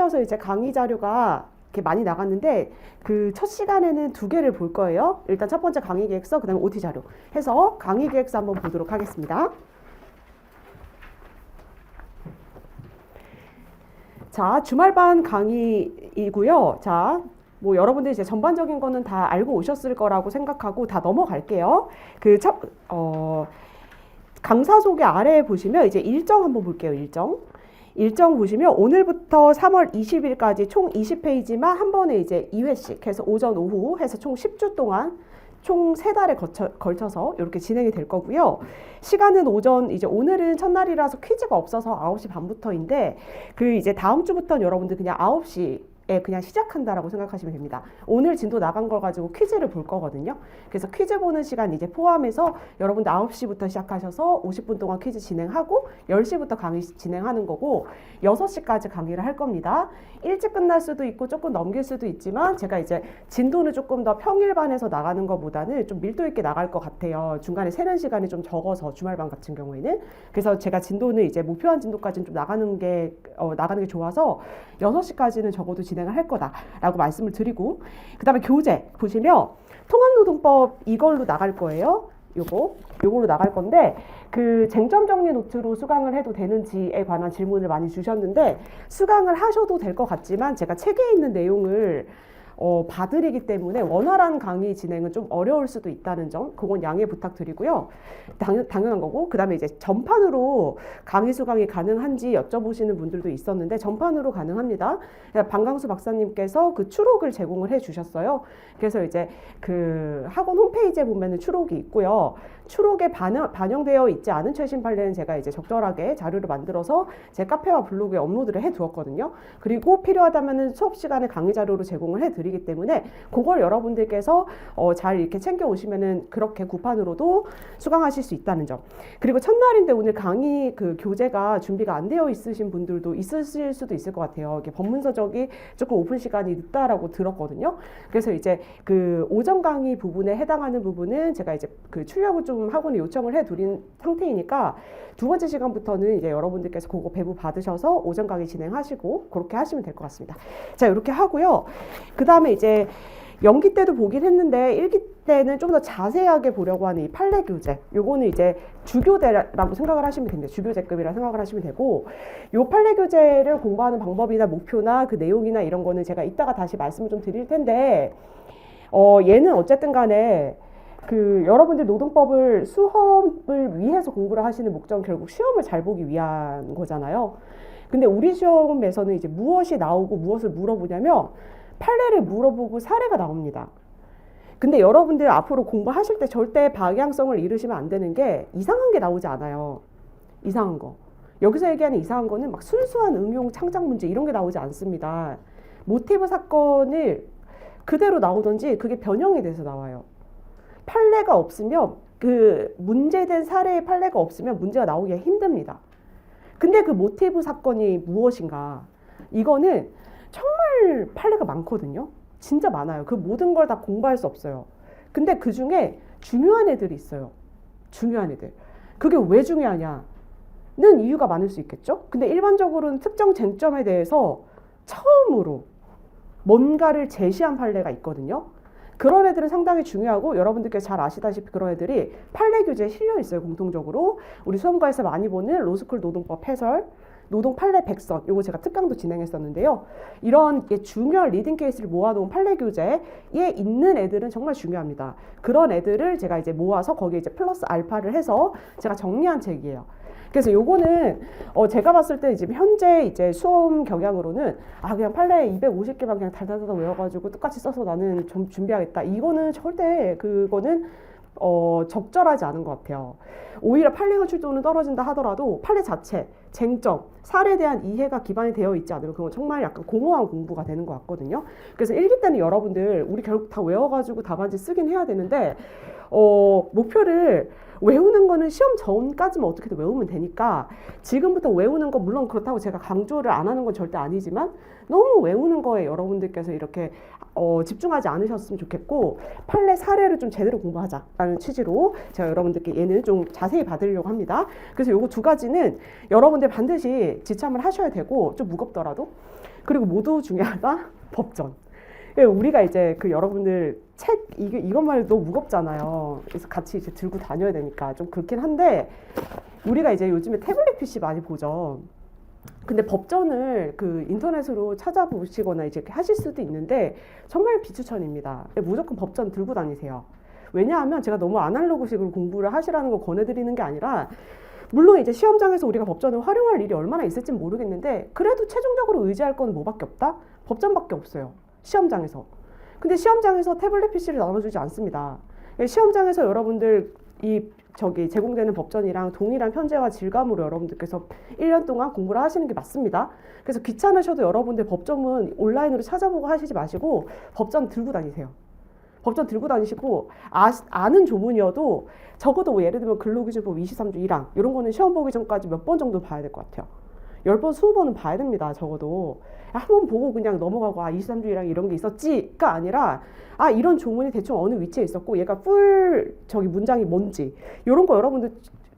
이어서 이제 강의 자료가 이렇게 많이 나갔는데 그 첫 시간에는 두 개를 볼 거예요. 일단 첫 번째 강의 계획서, 그다음에 OT 자료 해서 강의 계획서 한번 보도록 하겠습니다. 자, 주말반 강의이고요. 자, 뭐 여러분들 이제 전반적인 거는 다 알고 오셨을 거라고 생각하고 다 넘어갈게요. 강사 소개 아래에 보시면 이제 일정 한번 볼게요. 일정 보시면 오늘부터 3월 20일까지 총 20페이지만 한 번에 이제 2회씩 해서 오전 오후 해서 총 10주 동안 총 3달에 걸쳐서 이렇게 진행이 될 거고요. 시간은 오전, 이제 오늘은 첫날이라서 퀴즈가 없어서 9시 반부터인데 그 이제 다음 주부터는 여러분들 그냥 9시 그냥 시작한다라고 생각하시면 됩니다. 오늘 진도 나간 걸 가지고 퀴즈를 볼 거거든요. 그래서 퀴즈 보는 시간 이제 포함해서 여러분들 9시부터 시작하셔서 50분 동안 퀴즈 진행하고 10시부터 강의 진행하는 거고 6시까지 강의를 할 겁니다. 일찍 끝날 수도 있고 조금 넘길 수도 있지만 제가 이제 진도는 조금 더 평일반에서 나가는 것보다는 좀 밀도 있게 나갈 것 같아요. 중간에 새는 시간이 좀 적어서 주말반 같은 경우에는. 그래서 제가 진도는 이제 목표한 진도까지는 좀 나가는 게 좋아서 6시까지는 적어도 진행을 할 거다라고 말씀을 드리고, 그 다음에 교재 보시면 통합노동법 이걸로 나갈 거예요. 요걸로 나갈 건데 그 쟁점 정리 노트로 수강을 해도 되는지에 관한 질문을 많이 주셨는데 수강을 하셔도 될 것 같지만 제가 책에 있는 내용을 봐드리기 때문에 원활한 강의 진행은 좀 어려울 수도 있다는 점, 그건 양해 부탁드리고요. 당연한 거고, 그 다음에 이제 전판으로 강의 수강이 가능한지 여쭤보시는 분들도 있었는데 전판으로 가능합니다. 방강수 박사님께서 그 추록을 제공을 해 주셨어요. 그래서 이제 그 학원 홈페이지에 보면은 추록이 있고요. 추록에 반영되어 있지 않은 최신 판례는 제가 이제 적절하게 자료를 만들어서 제 카페와 블로그에 업로드를 해 두었거든요. 그리고 필요하다면은 수업 시간에 강의 자료로 제공을 해 드리기 때문에 그걸 여러분들께서 잘 이렇게 챙겨 오시면은 그렇게 구판으로도 수강하실 수 있다는 점. 그리고 첫날인데 오늘 강의 그 교재가 준비가 안 되어 있으신 분들도 있으실 수도 있을 것 같아요. 이게 법문서적이 조금 오픈 시간이 늦다라고 들었거든요. 그래서 이제 그 오전 강의 부분에 해당하는 부분은 제가 이제 그 출력을 좀 학원에 요청을 해드린 상태이니까 두 번째 시간부터는 이제 여러분들께서 그거 배부 받으셔서 오전 강의 진행하시고 그렇게 하시면 될 것 같습니다. 자, 이렇게 하고요. 그 다음에 이제 연기 때도 보긴 했는데 일기 때는 좀 더 자세하게 보려고 하는 이 판례 교재, 요거는 이제 주교대라고 생각을 하시면 됩니다. 주교재급이라 생각을 하시면 되고, 요 판례 교재를 공부하는 방법이나 목표나 그 내용이나 이런 거는 제가 이따가 다시 말씀을 좀 드릴 텐데 얘는 어쨌든 간에 그 여러분들 노동법을 수험을 위해서 공부를 하시는 목적은 결국 시험을 잘 보기 위한 거잖아요. 근데 우리 시험에서는 이제 무엇이 나오고 무엇을 물어보냐면 판례를 물어보고 사례가 나옵니다. 근데 여러분들 앞으로 공부하실 때 절대 방향성을 잃으시면 안 되는 게 이상한 게 나오지 않아요. 이상한 거. 여기서 얘기하는 이상한 거는 막 순수한 응용 창작 문제 이런 게 나오지 않습니다. 모티브 사건을 그대로 나오든지 그게 변형이 돼서 나와요. 판례가 없으면 그 문제된 사례의 판례가 없으면 문제가 나오기가 힘듭니다. 근데 그 모티브 사건이 무엇인가? 이거는 정말 판례가 많거든요. 진짜 많아요. 그 모든 걸 다 공부할 수 없어요. 근데 그 중에 중요한 애들이 있어요. 중요한 애들. 그게 왜 중요하냐는 이유가 많을 수 있겠죠. 근데 일반적으로는 특정 쟁점에 대해서 처음으로 뭔가를 제시한 판례가 있거든요. 그런 애들은 상당히 중요하고 여러분들께서 잘 아시다시피 그런 애들이 판례 교재에 실려 있어요. 공통적으로 우리 수험가에서 많이 보는 로스쿨 노동법 해설, 노동 판례 백선, 요거 제가 특강도 진행했었는데요. 이런 중요한 리딩 케이스를 모아놓은 판례 교재에 있는 애들은 정말 중요합니다. 그런 애들을 제가 이제 모아서 거기에 이제 플러스 알파를 해서 제가 정리한 책이에요. 그래서 요거는 제가 봤을 때 이제 현재 이제 수험 경향으로는 그냥 판례 250개만 그냥 달달달 외워가지고 똑같이 써서 나는 좀 준비하겠다. 이거는 절대 그거는 적절하지 않은 것 같아요. 오히려 판례 현실도는 떨어진다 하더라도 판례 자체, 쟁점, 사례에 대한 이해가 기반이 되어 있지 않으면 그건 정말 약간 공허한 공부가 되는 것 같거든요. 그래서 일기 때는 여러분들 우리 결국 다 외워가지고 답안지 쓰긴 해야 되는데 목표를 외우는 거는 시험 전까지만 어떻게든 외우면 되니까 지금부터 외우는 거 물론 그렇다고 제가 강조를 안 하는 건 절대 아니지만 너무 외우는 거에 여러분들께서 이렇게 집중하지 않으셨으면 좋겠고 판례 사례를 좀 제대로 공부하자라는 취지로 제가 여러분들께 얘는 좀 자세히 받으려고 합니다. 그래서 요거 두 가지는 여러분들 반드시 지참을 하셔야 되고 좀 무겁더라도 그리고 모두 중요하다 법전. 우리가 이제 그 여러분들 책 이것만 해도 너무 무겁잖아요. 그래서 같이 이제 들고 다녀야 되니까 좀 그렇긴 한데 우리가 이제 요즘에 태블릿 PC 많이 보죠. 근데 법전을 그 인터넷으로 찾아보시거나 이제 하실 수도 있는데 정말 비추천입니다. 무조건 법전 들고 다니세요. 왜냐하면 제가 너무 아날로그식으로 공부를 하시라는 거 권해드리는 게 아니라 물론 이제 시험장에서 우리가 법전을 활용할 일이 얼마나 있을지는 모르겠는데 그래도 최종적으로 의지할 건 뭐밖에 없다? 법전밖에 없어요. 시험장에서. 근데 시험장에서 태블릿 PC를 나눠주지 않습니다. 시험장에서 여러분들 제공되는 법전이랑 동일한 편제와 질감으로 여러분들께서 1년 동안 공부를 하시는 게 맞습니다. 그래서 귀찮으셔도 여러분들 법전은 온라인으로 찾아보고 하시지 마시고 법전 들고 다니세요. 법전 들고 다니시고 아는 조문이어도 적어도 뭐 예를 들면 근로기준법 23조 1항 이런 거는 시험 보기 전까지 몇 번 정도 봐야 될 것 같아요. 10번, 20번은 봐야 됩니다. 적어도. 한 번 보고 그냥 넘어가고 23조 1항 이런 게 있었지가 아니라 이런 조문이 대충 어느 위치에 있었고 얘가 문장이 뭔지 이런 거 여러분들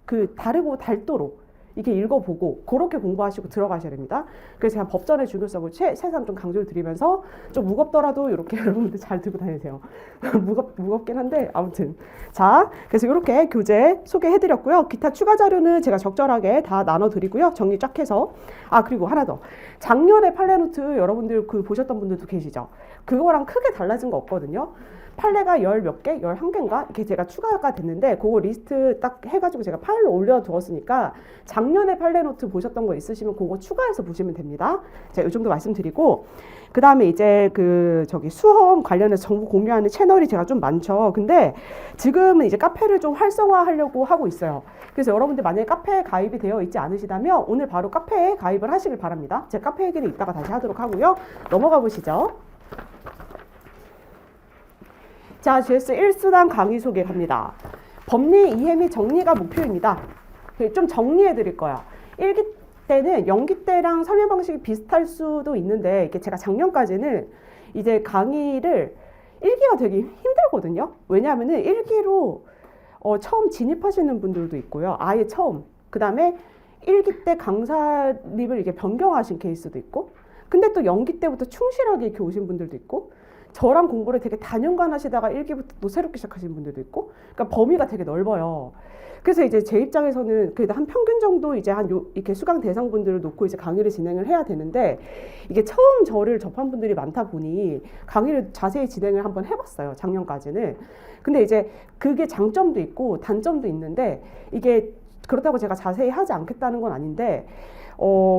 그 다르고 닳도록 이렇게 읽어보고 그렇게 공부하시고 들어가셔야 됩니다. 그래서 제가 법전의 중요성을 새삼 좀 강조를 드리면서 좀 무겁더라도 이렇게 여러분들 잘 들고 다니세요. 무겁긴 한데 아무튼 자 그래서 이렇게 교재 소개해드렸고요. 기타 추가 자료는 제가 적절하게 다 나눠드리고요. 정리 쫙 해서 그리고 하나 더 작년에 판례노트 여러분들 그 보셨던 분들도 계시죠. 그거랑 크게 달라진 거 없거든요. 판례가 10몇 개? 11개인가? 이렇게 제가 추가가 됐는데 그거 리스트 딱 해가지고 제가 파일로 올려두었으니까 작년에 판례노트 보셨던 거 있으시면 그거 추가해서 보시면 됩니다. 제가 이 정도 말씀드리고 그 다음에 이제 수험 관련해서 정보 공유하는 채널이 제가 좀 많죠. 근데 지금은 이제 카페를 좀 활성화하려고 하고 있어요. 그래서 여러분들 만약에 카페에 가입이 되어 있지 않으시다면 오늘 바로 카페에 가입을 하시길 바랍니다. 제 카페 얘기는 이따가 다시 하도록 하고요. 넘어가 보시죠. 자, GS 1수단 강의 소개합니다. 법리 이해 및 정리가 목표입니다. 좀 정리해 드릴 거예요. 1기 때는 연기 때랑 설명 방식이 비슷할 수도 있는데 이게 제가 작년까지는 이제 강의를 1기가 되게 힘들거든요. 왜냐하면은 1기로 처음 진입하시는 분들도 있고요. 아예 처음. 그 다음에 1기 때 강사님을 이렇게 변경하신 케이스도 있고 근데 또 연기 때부터 충실하게 이렇게 오신 분들도 있고 저랑 공부를 되게 단연간 하시다가 1기부터 또 새롭게 시작하시는 분들도 있고 그러니까 범위가 되게 넓어요. 그래서 이제 제 입장에서는 그래도 한 평균 정도 이제 이렇게 수강 대상분들을 놓고 이제 강의를 진행을 해야 되는데 이게 처음 저를 접한 분들이 많다 보니 강의를 자세히 진행을 한번 해봤어요. 작년까지는. 근데 이제 그게 장점도 있고 단점도 있는데 이게 그렇다고 제가 자세히 하지 않겠다는 건 아닌데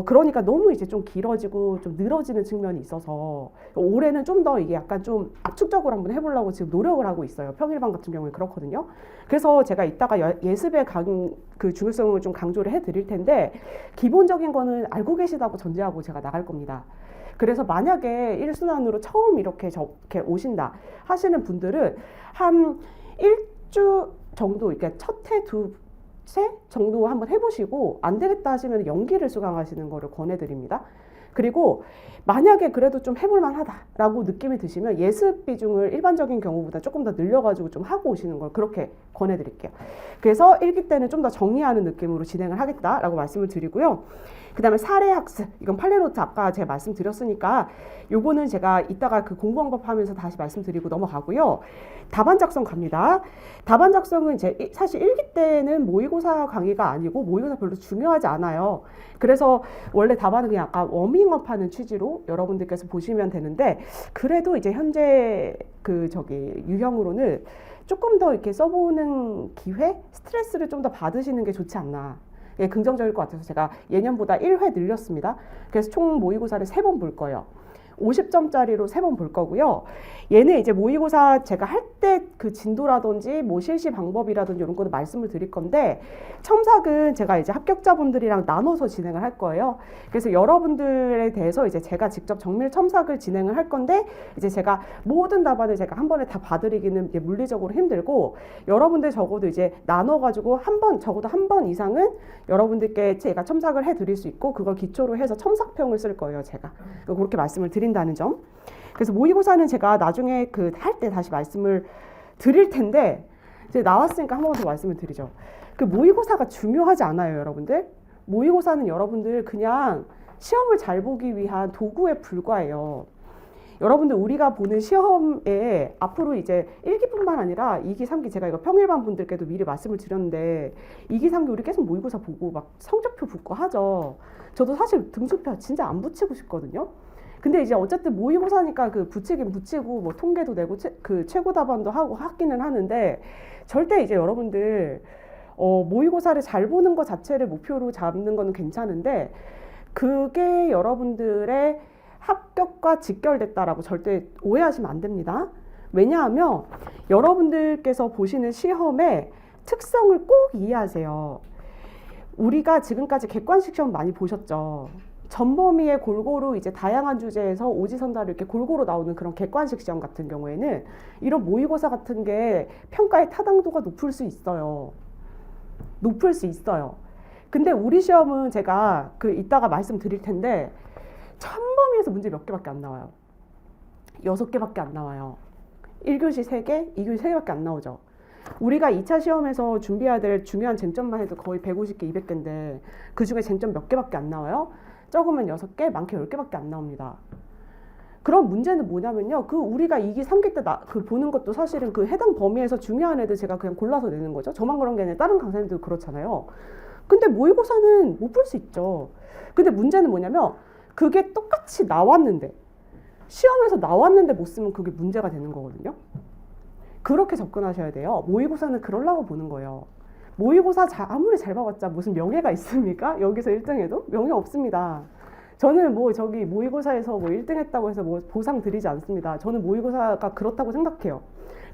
그러니까 너무 이제 좀 길어지고 좀 늘어지는 측면이 있어서 올해는 좀 더 이게 약간 좀 압축적으로 한번 해보려고 지금 노력을 하고 있어요. 평일반 같은 경우에 그렇거든요. 그래서 제가 이따가 예습의 그 중요성을 좀 강조를 해드릴 텐데 기본적인 거는 알고 계시다고 전제하고 제가 나갈 겁니다. 그래서 만약에 1순환으로 처음 이렇게 오신다 하시는 분들은 한 1주 정도 이렇게 첫 해 세 정도 한번 해보시고 안 되겠다 하시면 연기를 수강하시는 거를 권해드립니다. 그리고 만약에 그래도 좀 해볼만 하다라고 느낌이 드시면 예습 비중을 일반적인 경우보다 조금 더 늘려가지고 좀 하고 오시는 걸 그렇게 권해드릴게요. 그래서 1기 때는 좀 더 정리하는 느낌으로 진행을 하겠다라고 말씀을 드리고요. 그 다음에 사례학습, 이건 판례노트 아까 제가 말씀드렸으니까 요거는 제가 이따가 그 공부방법 하면서 다시 말씀드리고 넘어가고요. 답안 작성 갑니다. 답안 작성은 사실 1기 때는 모의고사 강의가 아니고 모의고사 별로 중요하지 않아요. 그래서 원래 답안은 그냥 아까 워밍업 하는 취지로 여러분들께서 보시면 되는데 그래도 이제 현재 유형으로는 조금 더 이렇게 써보는 기회, 스트레스를 좀 더 받으시는 게 좋지 않나. 예, 긍정적일 것 같아서 제가 예년보다 1회 늘렸습니다. 그래서 총 모의고사를 3번 볼 거예요. 50점짜리로 3번 볼 거고요. 얘는 이제 모의고사 제가 할 때 그 진도라든지 뭐 실시 방법이라든지 이런 거는 말씀을 드릴 건데, 첨삭은 제가 이제 합격자분들이랑 나눠서 진행을 할 거예요. 그래서 여러분들에 대해서 이제 제가 직접 정밀 첨삭을 진행을 할 건데, 이제 제가 모든 답안을 제가 한 번에 다 봐드리기는 이제 물리적으로 힘들고, 여러분들 적어도 이제 나눠가지고 적어도 한 번 이상은 여러분들께 제가 첨삭을 해드릴 수 있고, 그걸 기초로 해서 첨삭평을 쓸 거예요, 제가. 그렇게 말씀을 드린다는 점. 그래서 모의고사는 제가 나중에 할 때 다시 말씀을 드릴 텐데, 이제 나왔으니까 한 번 더 말씀을 드리죠. 그 모의고사가 중요하지 않아요, 여러분들. 모의고사는 여러분들 그냥 시험을 잘 보기 위한 도구에 불과해요. 여러분들 우리가 보는 시험에 앞으로 이제 1기뿐만 아니라 2기, 3기, 제가 이거 평일반 분들께도 미리 말씀을 드렸는데, 2기, 3기 우리 계속 모의고사 보고 막 성적표 붙고 하죠. 저도 사실 등수표 진짜 안 붙이고 싶거든요. 근데 이제 어쨌든 모의고사니까 그 붙이긴 붙이고 뭐 통계도 내고 그 최고 답안도 하고 하기는 하는데, 절대 이제 여러분들 모의고사를 잘 보는 것 자체를 목표로 잡는 거는 괜찮은데, 그게 여러분들의 합격과 직결됐다라고 절대 오해하시면 안 됩니다. 왜냐하면 여러분들께서 보시는 시험의 특성을 꼭 이해하세요. 우리가 지금까지 객관식 시험 많이 보셨죠. 전범위에 골고루 이제 다양한 주제에서 오지선다로 이렇게 골고루 나오는 그런 객관식 시험 같은 경우에는 이런 모의고사 같은 게 평가의 타당도가 높을 수 있어요. 높을 수 있어요. 근데 우리 시험은 제가 이따가 말씀드릴 텐데, 전범위에서 문제 몇 개밖에 안 나와요. 6개밖에 안 나와요. 1교시 3개, 2교시 3개밖에 안 나오죠. 우리가 2차 시험에서 준비해야 될 중요한 쟁점만 해도 거의 150개, 200개인데 그 중에 쟁점 몇 개밖에 안 나와요? 적으면 6개, 많게 10개밖에 안 나옵니다. 그럼 문제는 뭐냐면요. 우리가 2기, 3기 때 보는 것도 사실은 그 해당 범위에서 중요한 애들 제가 그냥 골라서 내는 거죠. 저만 그런 게 아니라 다른 강사님들도 그렇잖아요. 근데 모의고사는 못 볼 수 있죠. 근데 문제는 뭐냐면 그게 똑같이 나왔는데, 시험에서 나왔는데 못 쓰면 그게 문제가 되는 거거든요. 그렇게 접근하셔야 돼요. 모의고사는 그러려고 보는 거예요. 모의고사 아무리 잘 봐봤자 무슨 명예가 있습니까? 여기서 1등해도? 명예 없습니다. 저는 모의고사에서 1등 했다고 해서 보상 드리지 않습니다. 저는 모의고사가 그렇다고 생각해요.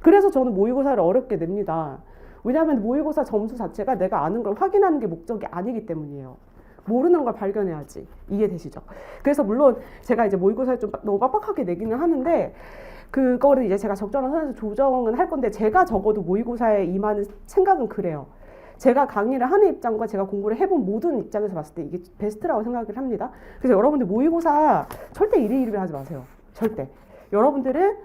그래서 저는 모의고사를 어렵게 냅니다. 왜냐하면 모의고사 점수 자체가 내가 아는 걸 확인하는 게 목적이 아니기 때문이에요. 모르는 걸 발견해야지. 이해되시죠? 그래서 물론 제가 이제 모의고사를 좀 너무 빡빡하게 내기는 하는데, 그거를 이제 제가 적절한 선에서 조정은 할 건데, 제가 적어도 모의고사에 임하는 생각은 그래요. 제가 강의를 하는 입장과 제가 공부를 해본 모든 입장에서 봤을 때 이게 베스트라고 생각을 합니다. 그래서 여러분들 모의고사 절대 이리이리 하지 마세요. 절대. 여러분들은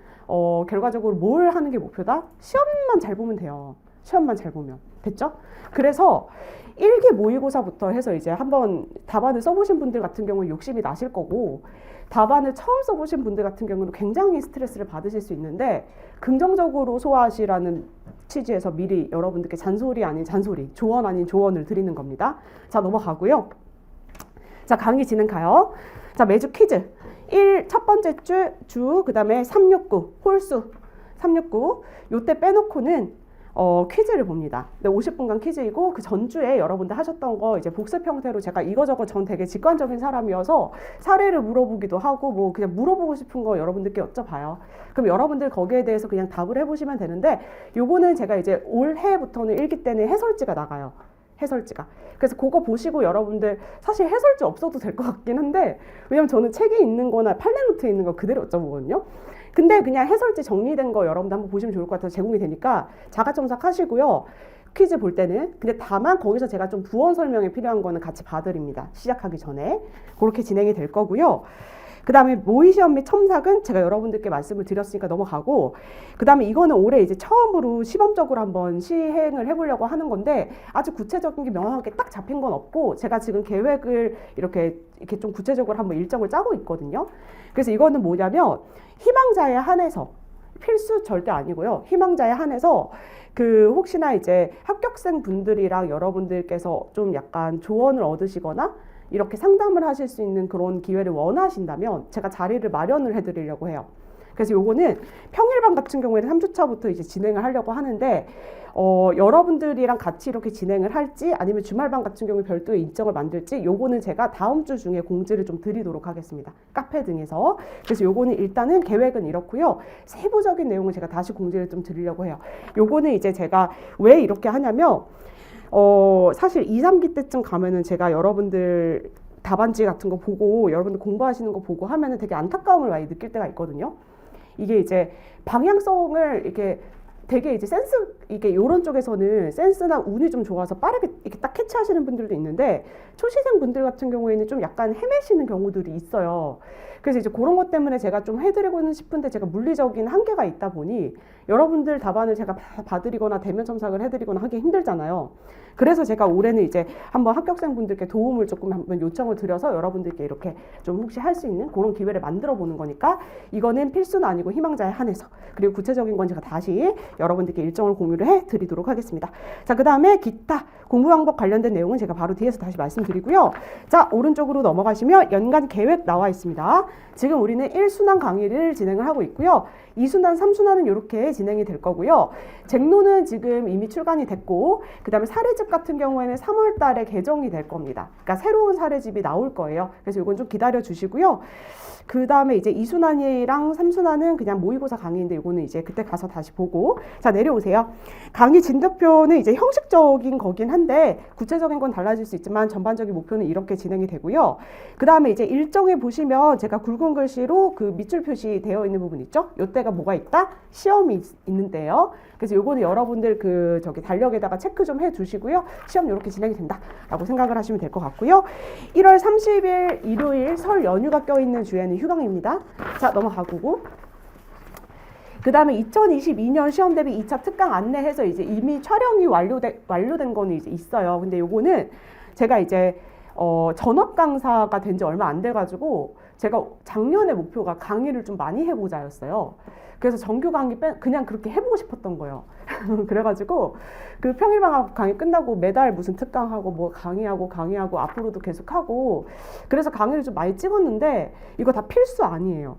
결과적으로 뭘 하는 게 목표다? 시험만 잘 보면 돼요. 시험만 잘 보면. 됐죠? 그래서 1기 모의고사부터 해서 이제 한번 답안을 써보신 분들 같은 경우는 욕심이 나실 거고, 답안을 처음 써보신 분들 같은 경우는 굉장히 스트레스를 받으실 수 있는데, 긍정적으로 소화하시라는 취지에서 미리 여러분들께 잔소리 아닌 잔소리, 조언 아닌 조언을 드리는 겁니다. 자, 넘어가고요. 자, 강의 진행 가요. 자, 매주 퀴즈. 첫 번째 주, 그 다음에 369, 홀수 369. 요때 빼놓고는 퀴즈를 봅니다. 50분간 퀴즈이고, 그 전주에 여러분들 하셨던 거 이제 복습 형태로 제가 이거저거 전 되게 직관적인 사람이어서 사례를 물어보기도 하고, 뭐 그냥 물어보고 싶은 거 여러분들께 여쭤봐요. 그럼 여러분들 거기에 대해서 그냥 답을 해보시면 되는데, 요거는 제가 이제 올해부터는 1기 때는 해설지가 나가요. 해설지가. 그래서 그거 보시고 여러분들 사실 해설지 없어도 될 것 같긴 한데, 왜냐면 저는 책에 있는 거나 판례노트에 있는 거 그대로 여쭤보거든요. 근데 그냥 해설지 정리된 거 여러분들 한번 보시면 좋을 것 같아서 제공이 되니까 자가첨삭 하시고요. 퀴즈 볼 때는. 근데 다만 거기서 제가 좀 부원 설명이 필요한 거는 같이 봐드립니다. 시작하기 전에. 그렇게 진행이 될 거고요. 그 다음에 모의시험 및 첨삭은 제가 여러분들께 말씀을 드렸으니까 넘어가고, 그 다음에 이거는 올해 이제 처음으로 시범적으로 한번 시행을 해보려고 하는 건데, 아주 구체적인 게 명확하게 딱 잡힌 건 없고, 제가 지금 계획을 이렇게 좀 구체적으로 한번 일정을 짜고 있거든요. 그래서 이거는 뭐냐면, 희망자에 한해서, 필수 절대 아니고요. 희망자에 한해서 혹시나 이제 합격생 분들이랑 여러분들께서 좀 약간 조언을 얻으시거나 이렇게 상담을 하실 수 있는 그런 기회를 원하신다면 제가 자리를 마련을 해드리려고 해요. 그래서 요거는 평일반 같은 경우에는 3주차부터 이제 진행을 하려고 하는데 여러분들이랑 같이 이렇게 진행을 할지 아니면 주말반 같은 경우에 별도의 일정을 만들지 요거는 제가 다음 주 중에 공지를 좀 드리도록 하겠습니다. 카페 등에서. 그래서 요거는 일단은 계획은 이렇고요. 세부적인 내용은 제가 다시 공지를 좀 드리려고 해요. 요거는 이제 제가 왜 이렇게 하냐면 사실 2, 3기 때쯤 가면은 제가 여러분들 답안지 같은 거 보고 여러분들 공부하시는 거 보고 하면은 되게 안타까움을 많이 느낄 때가 있거든요. 이게 이제 방향성을 이렇게 되게 이제 이게 요런 쪽에서는 센스나 운이 좀 좋아서 빠르게 이렇게 딱 캐치하시는 분들도 있는데 초시생 분들 같은 경우에는 좀 약간 헤매시는 경우들이 있어요. 그래서 이제 그런 것 때문에 제가 좀 해드리고는 싶은데 제가 물리적인 한계가 있다 보니 여러분들 답안을 제가 봐드리거나 대면 첨삭을 해드리거나 하기 힘들잖아요. 그래서 제가 올해는 이제 한번 합격생 분들께 도움을 조금 한번 요청을 드려서 여러분들께 이렇게 좀 혹시 할 수 있는 그런 기회를 만들어 보는 거니까 이거는 필수는 아니고 희망자에 한해서 그리고 구체적인 건 제가 다시 여러분들께 일정을 공유를 해 드리도록 하겠습니다. 자, 그 다음에 기타 공부 방법 관련된 내용은 제가 바로 뒤에서 다시 말씀드리고요. 자, 오른쪽으로 넘어가시면 연간 계획 나와 있습니다. 지금 우리는 1순환 강의를 진행을 하고 있고요. 2순환, 3순환은 이렇게 진행이 될 거고요. 잭노는 지금 이미 출간이 됐고 그 다음에 사례집 같은 경우에는 3월 달에 개정이 될 겁니다. 그러니까 새로운 사례집이 나올 거예요. 그래서 이건 좀 기다려 주시고요. 그 다음에 이제 2순환이랑 3순환은 그냥 모의고사 강의인데 이거는 이제 그때 가서 다시 보고. 자, 내려오세요. 강의 진도표는 이제 형식적인 거긴 한데 구체적인 건 달라질 수 있지만 전반적인 목표는 이렇게 진행이 되고요. 그 다음에 이제 일정에 보시면 제가 굵은 글씨로 그 밑줄 표시 되어 있는 부분 있죠? 요때가 뭐가 있다? 시험이 있는데요. 그래서 요거는 여러분들 달력에다가 체크 좀 해 주시고요. 시험 이렇게 진행이 된다 라고 생각을 하시면 될 것 같고요. 1월 30일 일요일 설 연휴가 껴있는 주에는 휴강입니다. 자, 넘어가고. 그 다음에 2022년 시험 대비 2차 특강 안내해서 이제 이미 촬영이 완료된 거는 이제 있어요. 근데 요거는 제가 이제 전업 강사가 된 지 얼마 안 돼가지고 제가 작년에 목표가 강의를 좀 많이 해보자였어요. 그래서 정규 강의 그냥 그렇게 해보고 싶었던 거예요. 그래가지고 그 평일방학 강의 끝나고 매달 무슨 특강하고 뭐 강의하고 앞으로도 계속하고 그래서 강의를 좀 많이 찍었는데 이거 다 필수 아니에요.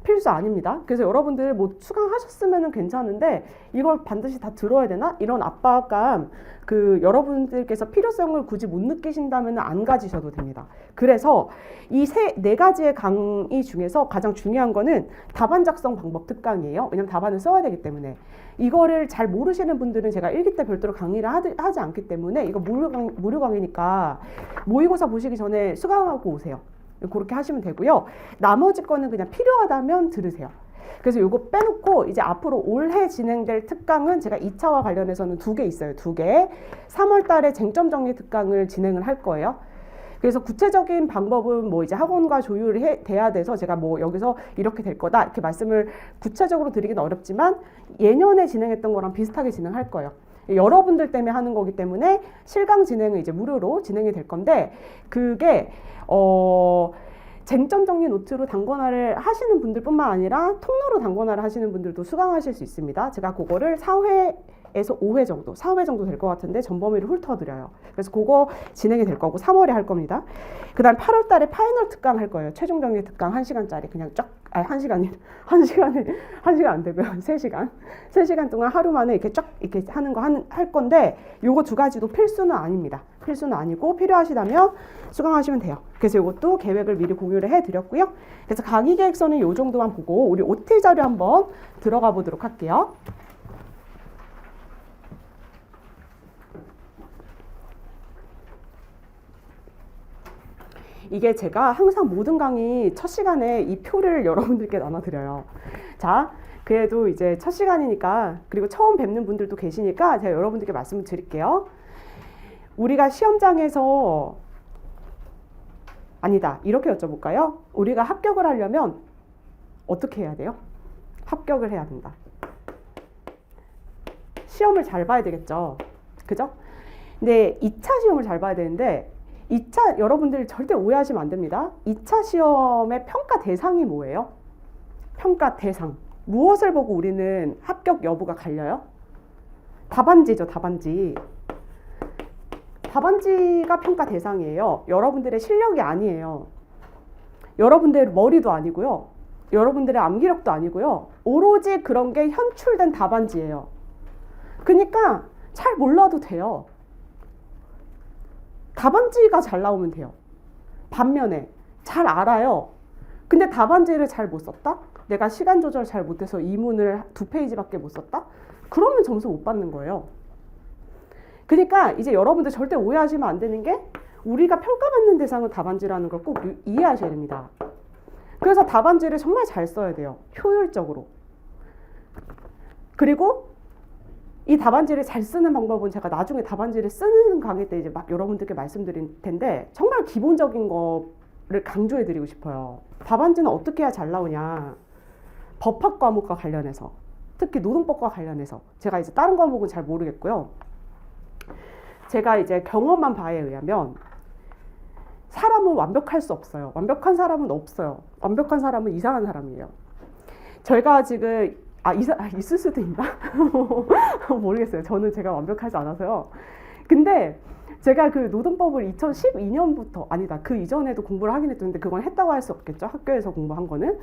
필수 아닙니다. 그래서 여러분들 뭐 수강하셨으면 괜찮은데 이걸 반드시 다 들어야 되나? 이런 압박감 여러분들께서 필요성을 굳이 못 느끼신다면 안 가지셔도 됩니다. 그래서 이 네 가지의 강의 중에서 가장 중요한 거는 답안 작성 방법 특강이에요. 왜냐면 답안을 써야 되기 때문에. 이거를 잘 모르시는 분들은 제가 1기 때 별도로 강의를 하지 않기 때문에 이거 무료 강의니까 모의고사 보시기 전에 수강하고 오세요. 그렇게 하시면 되고요. 나머지 거는 그냥 필요하다면 들으세요. 그래서 요거 빼놓고 이제 앞으로 올해 진행될 특강은 제가 2차와 관련해서는 2개 있어요. 2개. 3월 달에 쟁점 정리 특강을 진행을 할 거예요. 그래서 구체적인 방법은 뭐 이제 학원과 조율이 돼야 돼서 제가 뭐 여기서 이렇게 될 거다 이렇게 말씀을 구체적으로 드리기는 어렵지만 예년에 진행했던 거랑 비슷하게 진행할 거예요. 여러분들 때문에 하는 거기 때문에 실강 진행은 이제 무료로 진행이 될 건데 그게 쟁점 정리 노트로 단권화를 하시는 분들뿐만 아니라 통로로 단권화를 하시는 분들도 수강하실 수 있습니다. 제가 그거를 4회에서 5회 정도, 4회 정도 될 것 같은데 전범위를 훑어드려요. 그래서 그거 진행이 될 거고 3월에 할 겁니다. 그 다음 8월 달에 파이널 특강 할 거예요. 최종 정리 특강 1시간짜리 그냥 쫙, 1시간 안 되고요. 3시간 동안 하루 만에 이렇게 쫙 이렇게 하는 거 할 건데 요거 2가지도 필수는 아닙니다. 필수는 아니고 필요하시다면 수강하시면 돼요. 그래서 이것도 계획을 미리 공유를 해드렸고요. 그래서 강의 계획서는 요 정도만 보고 우리 OT 자료 한번 들어가 보도록 할게요. 이게 제가 항상 모든 강의 첫 시간에 이 표를 여러분들께 나눠드려요. 자, 그래도 이제 첫 시간이니까 그리고 처음 뵙는 분들도 계시니까 제가 여러분들께 말씀을 드릴게요. 우리가 시험장에서 아니다 이렇게 여쭤볼까요? 우리가 합격을 하려면 어떻게 해야 돼요? 합격을 해야 된다. 시험을 잘 봐야 되겠죠. 그죠? 근데 2차 시험을 잘 봐야 되는데 2차 여러분들 절대 오해하시면 안 됩니다. 2차 시험의 평가 대상이 뭐예요? 평가 대상. 무엇을 보고 우리는 합격 여부가 갈려요? 답안지죠, 답안지. 답안지가 평가 대상이에요. 여러분들의 실력이 아니에요. 여러분들의 머리도 아니고요. 여러분들의 암기력도 아니고요. 오로지 그런 게 현출된 답안지예요. 그러니까 잘 몰라도 돼요. 답안지가 잘 나오면 돼요. 반면에 잘 알아요. 근데 답안지를 잘 못 썼다? 내가 시간 조절 잘 못해서 이문을 2페이지밖에 못 썼다? 그러면 점수 못 받는 거예요. 그러니까 이제 여러분들 절대 오해하시면 안 되는 게 우리가 평가받는 대상은 답안지라는 걸 꼭 이해하셔야 됩니다. 그래서 답안지를 정말 잘 써야 돼요. 효율적으로. 그리고 이 답안지를 잘 쓰는 방법은 제가 나중에 답안지를 쓰는 강의 때 이제 막 여러분들께 말씀드릴 텐데 정말 기본적인 거를 강조해 드리고 싶어요. 답안지는 어떻게 해야 잘 나오냐. 법학 과목과 관련해서, 특히 노동법과 관련해서, 제가 이제 다른 과목은 잘 모르겠고요. 제가 이제 경험한 바에 의하면 사람은 완벽할 수 없어요. 완벽한 사람은 없어요. 완벽한 사람은 이상한 사람이에요. 저희가 지금 있을 수도 있나? 모르겠어요. 저는 제가 완벽하지 않아서요. 근데 제가 그 노동법을 2012년부터 아니다. 그 이전에도 공부를 하긴 했는데 그건 했다고 할 수 없겠죠. 학교에서 공부한 거는.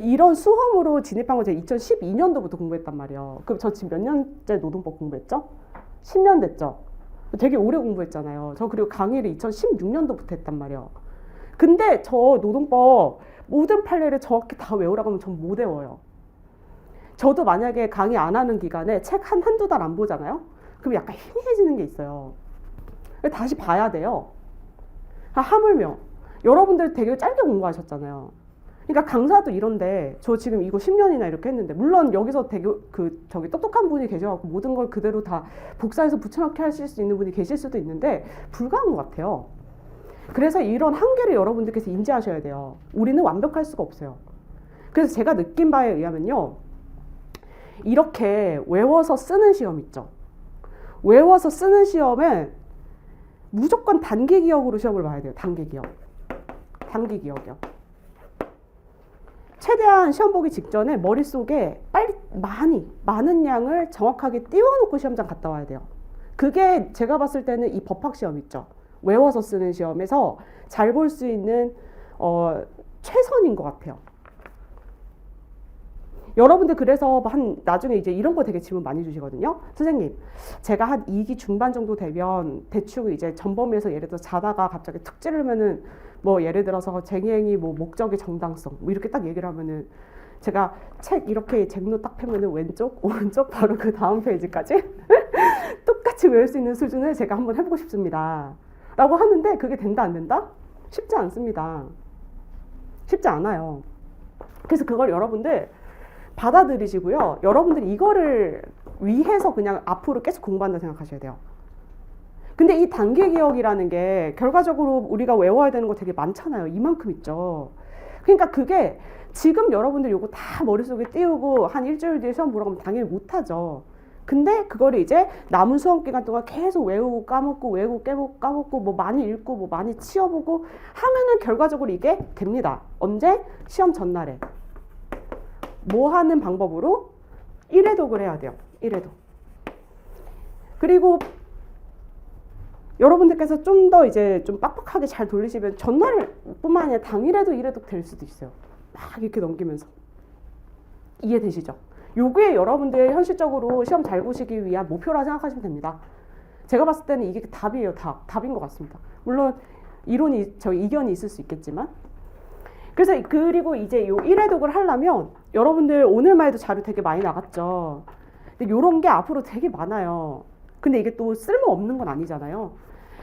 이런 수험으로 진입한 건 제가 2012년도부터 공부했단 말이에요. 그럼 저 지금 몇 년째 노동법 공부했죠? 10년 됐죠? 되게 오래 공부했잖아요. 저 그리고 강의를 2016년도부터 했단 말이에요. 근데 저 노동법 모든 판례를 정확히 다 외우라고 하면 전 못 외워요. 저도 만약에 강의 안 하는 기간에 책 한두 달 안 보잖아요? 그럼 약간 희미해지는 게 있어요. 다시 봐야 돼요. 하물며 여러분들 되게 짧게 공부하셨잖아요. 그러니까 강사도 이런데 저 지금 이거 10년이나 이렇게 했는데 물론 여기서 되게 저기 똑똑한 분이 계셔갖고 모든 걸 그대로 다 복사해서 붙여넣기 하실 수 있는 분이 계실 수도 있는데 불가한 것 같아요. 그래서 이런 한계를 여러분들께서 인지하셔야 돼요. 우리는 완벽할 수가 없어요. 그래서 제가 느낀 바에 의하면요. 이렇게 외워서 쓰는 시험 있죠. 외워서 쓰는 시험은 무조건 단기 기억으로 시험을 봐야 돼요. 단기 기억. 단기 기억이요. 최대한 시험 보기 직전에 머릿속에 많은 양을 정확하게 띄워놓고 시험장 갔다 와야 돼요. 그게 제가 봤을 때는 이 법학 시험 있죠. 외워서 쓰는 시험에서 잘 볼 수 있는 최선인 것 같아요. 여러분들 그래서 나중에 이제 이런 거 되게 질문 많이 주시거든요. 선생님, 제가 한 2기 중반 정도 되면 대충 이제 전범위에서 예를 들어 자다가 갑자기 툭 찌르면은 뭐 예를 들어서 쟁행이 뭐 목적의 정당성 뭐 이렇게 딱 얘기를 하면은 제가 책 이렇게 쟁로 딱 펴면은 왼쪽, 오른쪽 바로 그 다음 페이지까지 똑같이 외울 수 있는 수준을 제가 한번 해보고 싶습니다. 라고 하는데 그게 된다 안 된다? 쉽지 않습니다. 쉽지 않아요. 그래서 그걸 여러분들 받아들이시고요. 여러분들이 이거를 위해서 그냥 앞으로 계속 공부한다 생각하셔야 돼요. 근데 이 단기 기억이라는 게 결과적으로 우리가 외워야 되는 거 되게 많잖아요. 이만큼 있죠. 그러니까 그게 지금 여러분들 요거 다 머릿속에 띄우고 한 일주일 뒤에 시험 보라고 하면 당연히 못하죠. 근데 그거를 이제 남은 수험 기간 동안 계속 외우고 까먹고 외우고 까먹고 뭐 많이 읽고 뭐 많이 치워보고 하면은 결과적으로 이게 됩니다. 언제? 시험 전날에. 뭐 하는 방법으로? 1회독을 해야 돼요. 1회독. 그리고 여러분들께서 좀 더 이제 좀 빡빡하게 잘 돌리시면 전날 뿐만 아니라 당일에도 1회독 될 수도 있어요. 막 이렇게 넘기면서. 이해되시죠? 요게 여러분들 현실적으로 시험 잘 보시기 위한 목표라 생각하시면 됩니다. 제가 봤을 때는 이게 답이에요. 답인 것 같습니다. 물론 이견이 있을 수 있겠지만. 그래서 그리고 이제 요 1회독을 하려면 여러분들 오늘만 해도 자료 되게 많이 나갔죠. 근데 요런 게 앞으로 되게 많아요. 근데 이게 또 쓸모없는 건 아니잖아요.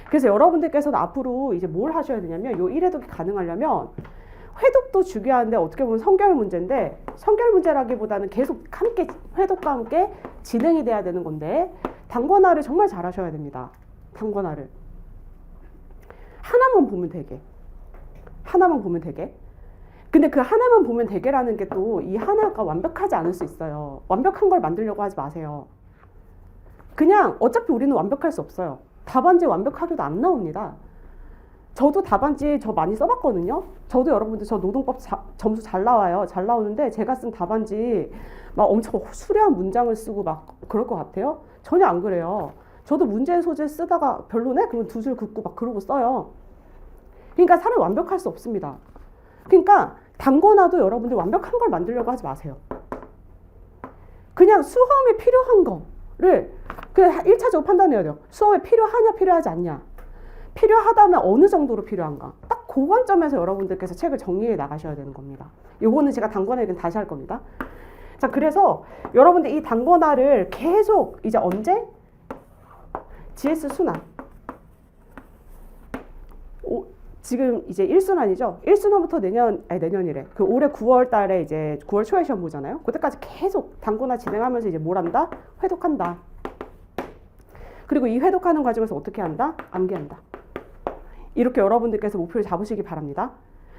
그래서 여러분들께서는 앞으로 이제 뭘 하셔야 되냐면 요 1회독이 가능하려면 회독도 중요한데 어떻게 보면 성결 문제인데 성결 문제라기보다는 계속 함께 회독과 함께 진행이 돼야 되는 건데 단권화를 정말 잘 하셔야 됩니다. 단권화를. 하나만 보면 되게. 하나만 보면 되게. 근데 그 하나만 보면 되게라는 게 또 이 하나가 완벽하지 않을 수 있어요. 완벽한 걸 만들려고 하지 마세요. 그냥 어차피 우리는 완벽할 수 없어요. 답안지 완벽하게도 안 나옵니다. 저도 답안지 저 많이 써봤거든요. 저도 여러분들 저 노동법 점수 잘 나와요. 잘 나오는데 제가 쓴 답안지 막 엄청 수려한 문장을 쓰고 막 그럴 것 같아요? 전혀 안 그래요. 저도 문제 소재 쓰다가 별로네? 그러면 두 줄 긋고 막 그러고 써요. 그러니까 사람이 완벽할 수 없습니다. 그러니까 단거나도 여러분들 완벽한 걸 만들려고 하지 마세요. 그냥 수험에 필요한 거를 그냥 1차적으로 판단해야 돼요. 수험에 필요하냐 필요하지 않냐. 필요하다면 어느 정도로 필요한가. 딱 그 관점에서 여러분들께서 책을 정리해 나가셔야 되는 겁니다. 요거는 제가 단거나 얘기는 다시 할 겁니다. 자, 그래서 여러분들 이 단거나를 계속 이제 언제? GS 순환. 지금 이제 1순환이죠. 1순환부터 내년이래. 그 올해 9월 달에 이제 9월 초에 시험 보잖아요. 그때까지 계속 단거나 진행하면서 이제 뭘 한다? 회독한다. 그리고 이 회독하는 과정에서 어떻게 한다? 암기한다. 이렇게 여러분들께서 목표를 잡으시기 바랍니다.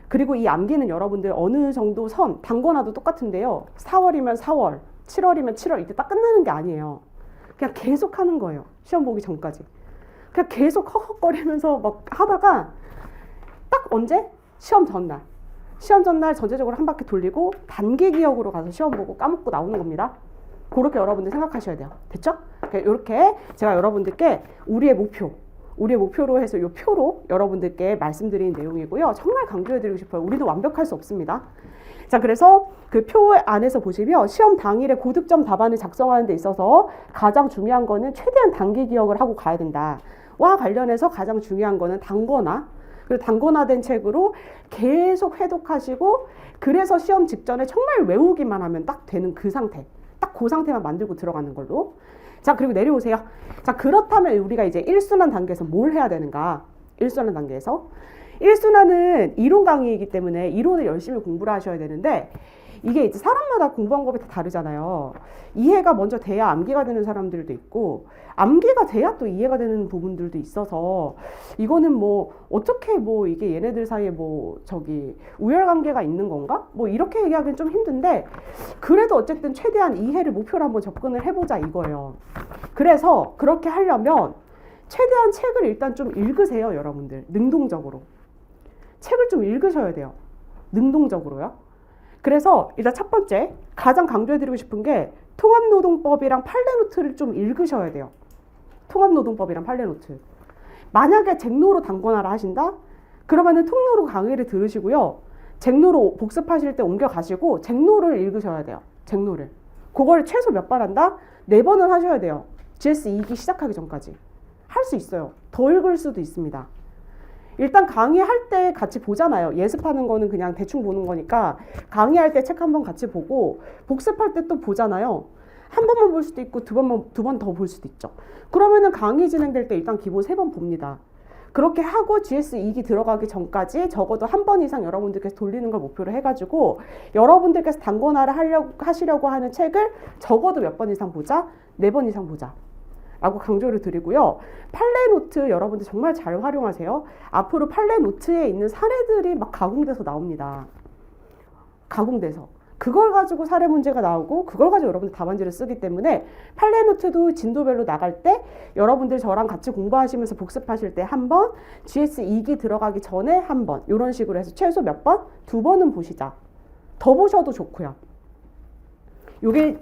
그리고 이 암기는 여러분들 어느 정도 선, 단거나도 똑같은데요. 4월이면 4월, 7월이면 7월 이때 딱 끝나는 게 아니에요. 그냥 계속 하는 거예요. 시험 보기 전까지. 그냥 계속 헉헉거리면서 막 하다가 딱 언제? 시험 전날. 시험 전날 전체적으로 한 바퀴 돌리고 단기 기억으로 가서 시험 보고 까먹고 나오는 겁니다. 그렇게 여러분들 생각하셔야 돼요. 됐죠? 이렇게 제가 여러분들께 우리의 목표로 해서 이 표로 여러분들께 말씀드린 내용이고요. 정말 강조해드리고 싶어요. 우리는 완벽할 수 없습니다. 자, 그래서 그 표 안에서 보시면 시험 당일에 고득점 답안을 작성하는 데 있어서 가장 중요한 거는 최대한 단기 기억을 하고 가야 된다. 와 관련해서 가장 중요한 거는 단거나, 그리고 단거나된 책으로 계속 회독하시고, 그래서 시험 직전에 정말 외우기만 하면 딱 되는 그 상태, 딱 그 상태만 만들고 들어가는 걸로. 자, 그리고 내려오세요. 자, 그렇다면 우리가 이제 1순환 단계에서 뭘 해야 되는가? 1순환 단계에서 1순환은 이론 강의이기 때문에 이론을 열심히 공부를 하셔야 되는데, 이게 이제 사람마다 공부 방법이 다 다르잖아요. 이해가 먼저 돼야 암기가 되는 사람들도 있고, 암기가 돼야 또 이해가 되는 부분들도 있어서, 이거는 뭐 어떻게 뭐 이게 얘네들 사이에 뭐 저기 우열관계가 있는 건가? 뭐 이렇게 얘기하기는 좀 힘든데, 그래도 어쨌든 최대한 이해를 목표로 한번 접근을 해보자 이거예요. 그래서 그렇게 하려면 최대한 책을 일단 좀 읽으세요, 여러분들. 능동적으로 책을 좀 읽으셔야 돼요. 능동적으로요. 그래서 일단 첫 번째 가장 강조해드리고 싶은 게 통합노동법이랑 판례노트를 좀 읽으셔야 돼요. 통합노동법이랑 판례노트. 만약에 잭노로 단거나를 하신다? 그러면은 통노로 강의를 들으시고요. 잭노로 복습하실 때 옮겨가시고 잭노를 읽으셔야 돼요. 잭노를. 그거를 최소 몇 번 한다? 4번은 하셔야 돼요. GS 2기 시작하기 전까지. 할 수 있어요. 더 읽을 수도 있습니다. 일단 강의할 때 같이 보잖아요. 예습하는 거는 그냥 대충 보는 거니까 강의할 때 책 한 번 같이 보고 복습할 때 또 보잖아요. 한 번만 볼 수도 있고 두 번 더 볼 수도 있죠. 그러면은 강의 진행될 때 일단 기본 3번 봅니다. 그렇게 하고 GS 2기 들어가기 전까지 적어도 한 번 이상 여러분들께서 돌리는 걸 목표로 해가지고 여러분들께서 단거나를 하시려고 하는 책을 적어도 몇 번 이상 보자? 4번 이상 보자 라고 강조를 드리고요. 판례노트 여러분들 정말 잘 활용하세요. 앞으로 판례노트에 있는 사례들이 막 가공돼서 나옵니다. 가공돼서. 그걸 가지고 사례 문제가 나오고 그걸 가지고 여러분들 답안지를 쓰기 때문에 판례노트도 진도별로 나갈 때 여러분들 저랑 같이 공부하시면서 복습하실 때 한 번, GS 2기 들어가기 전에 한 번, 이런 식으로 해서 최소 몇 번? 2번은 보시자. 더 보셔도 좋고요. 요게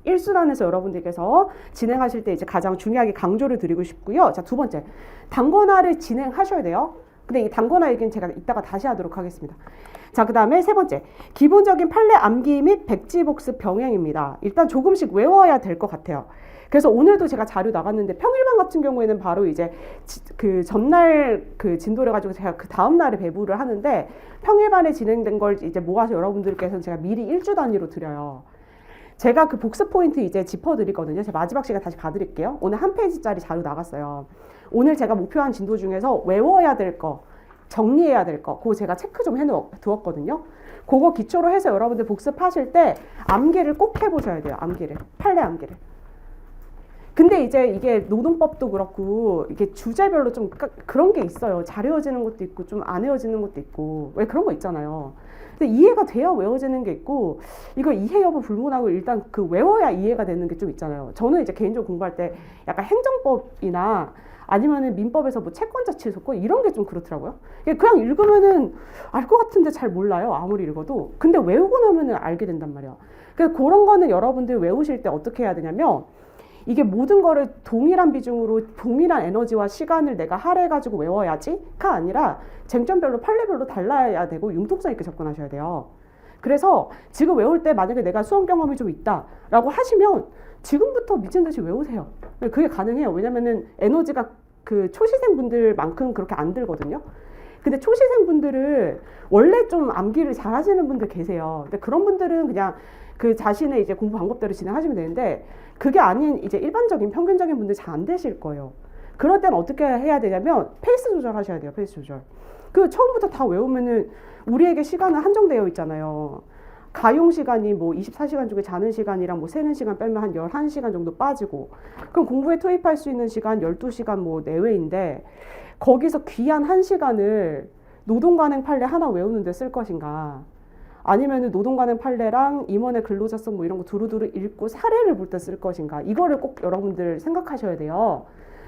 1순환에서 여러분들께서 진행하실 때 이제 가장 중요하게 강조를 드리고 싶고요. 자, 두 번째, 단거나를 진행하셔야 돼요. 근데 이 단거나 얘기는 제가 이따가 다시 하도록 하겠습니다. 자, 그 다음에 세 번째, 기본적인 판례 암기 및 백지 복습 병행입니다. 일단 조금씩 외워야 될 것 같아요. 그래서 오늘도 제가 자료 나갔는데 평일반 같은 경우에는 바로 이제 그 전날 그 진도를 가지고 제가 그 다음날에 배부를 하는데, 평일반에 진행된 걸 이제 모아서 여러분들께서는 제가 미리 일주 단위로 드려요. 제가 그 복습 포인트 이제 짚어드리거든요. 제가 마지막 시간에 다시 봐드릴게요. 오늘 한 페이지짜리 자료 나갔어요. 오늘 제가 목표한 진도 중에서 외워야 될 거, 정리해야 될 거, 그거 제가 체크 좀 해두었거든요. 그거 기초로 해서 여러분들 복습하실 때 암기를 꼭 해보셔야 돼요. 암기를. 판례 암기를. 근데 이제 이게 노동법도 그렇고 이게 주제별로 좀 그런 게 있어요. 잘 외워지는 것도 있고 좀 안 외워지는 것도 있고, 왜 그런 거 있잖아요. 근데 이해가 돼야 외워지는 게 있고, 이거 이해 여부 불문하고 일단 그 외워야 이해가 되는 게 좀 있잖아요. 저는 이제 개인적으로 공부할 때 약간 행정법이나 아니면은 민법에서 뭐 채권자 취소권 이런 게 좀 그렇더라고요. 그냥 읽으면은 알 것 같은데 잘 몰라요. 아무리 읽어도. 근데 외우고 나면은 알게 된단 말이야. 그래서 그런 거는 여러분들 외우실 때 어떻게 해야 되냐면, 이게 모든 거를 동일한 비중으로 동일한 에너지와 시간을 내가 할애해가지고 외워야지가 아니라 쟁점별로 판례별로 달라야 되고 융통성 있게 접근하셔야 돼요. 그래서 지금 외울 때 만약에 내가 수험 경험이 좀 있다라고 하시면 지금부터 미친 듯이 외우세요. 그게 가능해요. 왜냐면은 에너지가 그 초시생 분들만큼 그렇게 안 들거든요. 근데 초시생 분들은 원래 좀 암기를 잘 하시는 분들 계세요. 근데 그런 분들은 그냥 그 자신의 이제 공부 방법대로 진행하시면 되는데 그게 아닌 이제 일반적인 평균적인 분들 잘 안 되실 거예요. 그럴 땐 어떻게 해야 되냐면 페이스 조절하셔야 돼요. 페이스 조절. 그 처음부터 다 외우면은 우리에게 시간은 한정되어 있잖아요. 가용 시간이 뭐 24시간 중에 자는 시간이랑 뭐 세는 시간 빼면 한 11시간 정도 빠지고 그럼 공부에 투입할 수 있는 시간 12시간 뭐 내외인데 거기서 귀한 1시간을 노동관행 판례 하나 외우는데 쓸 것인가 아니면은 노동관행 판례랑 임원의 근로자성 뭐 이런 거 두루두루 읽고 사례를 볼 때 쓸 것인가 이거를 꼭 여러분들 생각하셔야 돼요.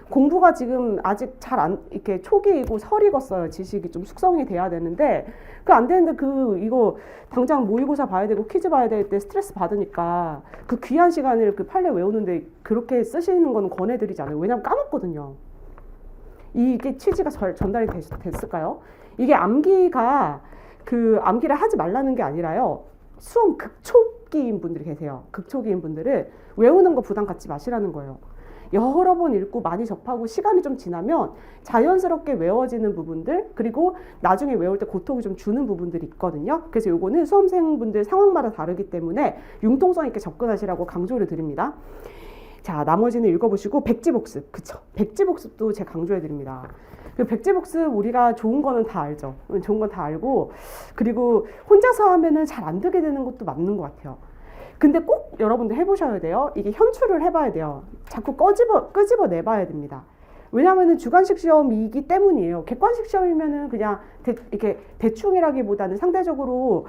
공부가 지금 아직 잘 안 이렇게 초기이고 설익었어요. 지식이 좀 숙성이 돼야 되는데 그 안 되는데 그 이거 당장 모의고사 봐야 되고 퀴즈 봐야 될 때 스트레스 받으니까 그 귀한 시간을 그 판례 외우는데 그렇게 쓰시는 건 권해드리지 않아요. 왜냐면 까먹거든요. 이게 취지가 전달이 됐을까요? 이게 암기가 그 암기를 하지 말라는 게 아니라요. 수험 극초기인 분들이 계세요. 극초기인 분들은 외우는 거 부담 갖지 마시라는 거예요. 여러 번 읽고 많이 접하고 시간이 좀 지나면 자연스럽게 외워지는 부분들 그리고 나중에 외울 때 고통을 좀 주는 부분들이 있거든요. 그래서 요거는 수험생분들 상황마다 다르기 때문에 융통성 있게 접근하시라고 강조를 드립니다. 자, 나머지는 읽어보시고 백지복습. 그쵸? 백지복습도 제가 강조해 드립니다. 그 백지복습 우리가 좋은 거는 다 알죠. 좋은 건 다 알고 그리고 혼자서 하면은 잘 안 되게 되는 것도 맞는 것 같아요. 근데 꼭 여러분들 해보셔야 돼요. 이게 현출을 해봐야 돼요. 자꾸 끄집어 내봐야 됩니다. 왜냐하면 주관식 시험이기 때문이에요. 객관식 시험이면은 그냥 이렇게 대충이라기보다는 상대적으로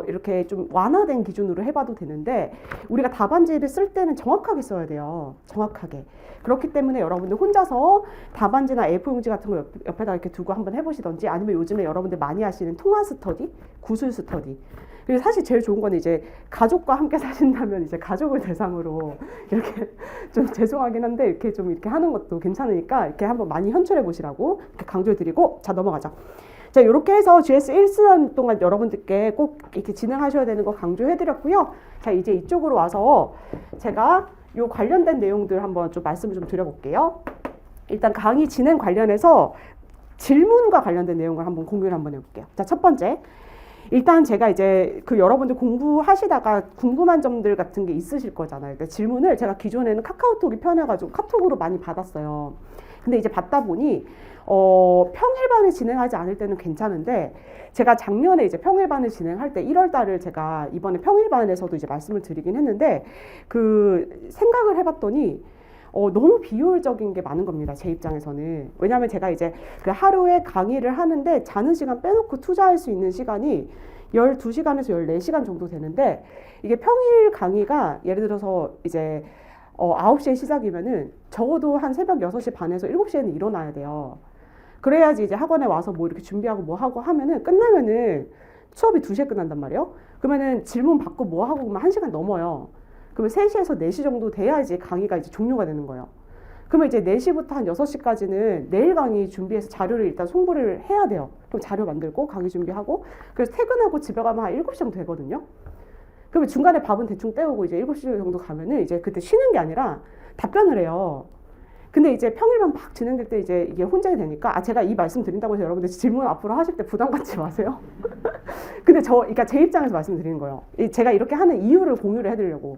이렇게 좀 완화된 기준으로 해봐도 되는데 우리가 답안지를 쓸 때는 정확하게 써야 돼요. 정확하게. 그렇기 때문에 여러분들 혼자서 답안지나 A4용지 같은 거 옆에다 이렇게 두고 한번 해보시던지 아니면 요즘에 여러분들 많이 하시는 통화 스터디, 구술 스터디. 그리고 사실 제일 좋은 건 이제 가족과 함께 사신다면 이제 가족을 대상으로 이렇게 좀 죄송하긴 한데 이렇게 좀 이렇게 하는 것도 괜찮으니까 이렇게 한번 많이 현출해 보시라고 이렇게 강조해 드리고 자 넘어가자. 자 이렇게 해서 GS 1수년 동안 여러분들께 꼭 이렇게 진행하셔야 되는 거 강조해 드렸고요. 자 이제 이쪽으로 와서 제가 요 관련된 내용들 한번 좀 말씀을 좀 드려볼게요. 일단 강의 진행 관련해서 질문과 관련된 내용을 한번 공유를 한번 해볼게요. 자 첫 번째. 일단 제가 이제 그 여러분들 공부하시다가 궁금한 점들 같은 게 있으실 거잖아요. 그러니까 질문을 제가 기존에는 카카오톡이 편해가지고 카톡으로 많이 받았어요. 근데 이제 받다 보니 평일반을 진행하지 않을 때는 괜찮은데 제가 작년에 이제 평일반을 진행할 때 1월 달을 제가 이번에 평일반에서도 이제 말씀을 드리긴 했는데 그 생각을 해봤더니 너무 비효율적인 게 많은 겁니다. 제 입장에서는. 왜냐하면 제가 이제 그 하루에 강의를 하는데 자는 시간 빼놓고 투자할 수 있는 시간이 12시간에서 14시간 정도 되는데 이게 평일 강의가 예를 들어서 이제 9시에 시작이면은 적어도 한 새벽 6시 반에서 7시에는 일어나야 돼요. 그래야지 이제 학원에 와서 뭐 이렇게 준비하고 뭐 하고 하면은 끝나면은 수업이 2시에 끝난단 말이에요. 그러면은 질문 받고 뭐 하고 그러면 1시간 넘어요. 그러면 3시에서 4시 정도 돼야지 강의가 이제 종료가 되는 거예요. 그러면 이제 4시부터 한 6시까지는 내일 강의 준비해서 자료를 일단 송부를 해야 돼요. 그럼 자료 만들고 강의 준비하고 그래서 퇴근하고 집에 가면 한 7시 정도 되거든요. 그러면 중간에 밥은 대충 때우고 이제 7시 정도 가면은 이제 그때 쉬는 게 아니라 답변을 해요. 근데 이제 평일반 막 진행될 때 이제 이게 혼자 되니까 제가 이 말씀 드린다고 해서 여러분들 질문 앞으로 하실 때 부담 갖지 마세요. 근데 그러니까 제 입장에서 말씀드리는 거예요. 제가 이렇게 하는 이유를 공유를 해드리려고.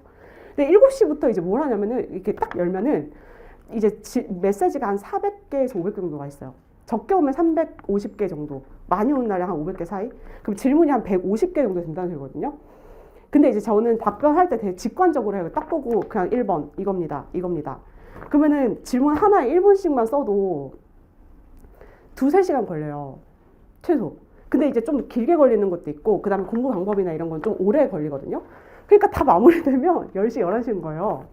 근데 7시부터 이제 뭘 하냐면은 이렇게 딱 열면은 이제 메시지가 한 400개에서 500개 정도가 있어요. 적게 오면 350개 정도, 많이 온 날에 한 500개 사이. 그럼 질문이 한 150개 정도 된다는 소리거든요. 근데 이제 저는 답변할 때 되게 직관적으로 해요. 딱 보고 그냥 1번 이겁니다. 그러면은 질문 하나에 1분씩만 써도 2-3시간 걸려요. 최소. 근데 이제 좀 길게 걸리는 것도 있고 그다음에 공부 방법이나 이런 건 좀 오래 걸리거든요. 그러니까 다 마무리되면 10시, 11시인 거예요.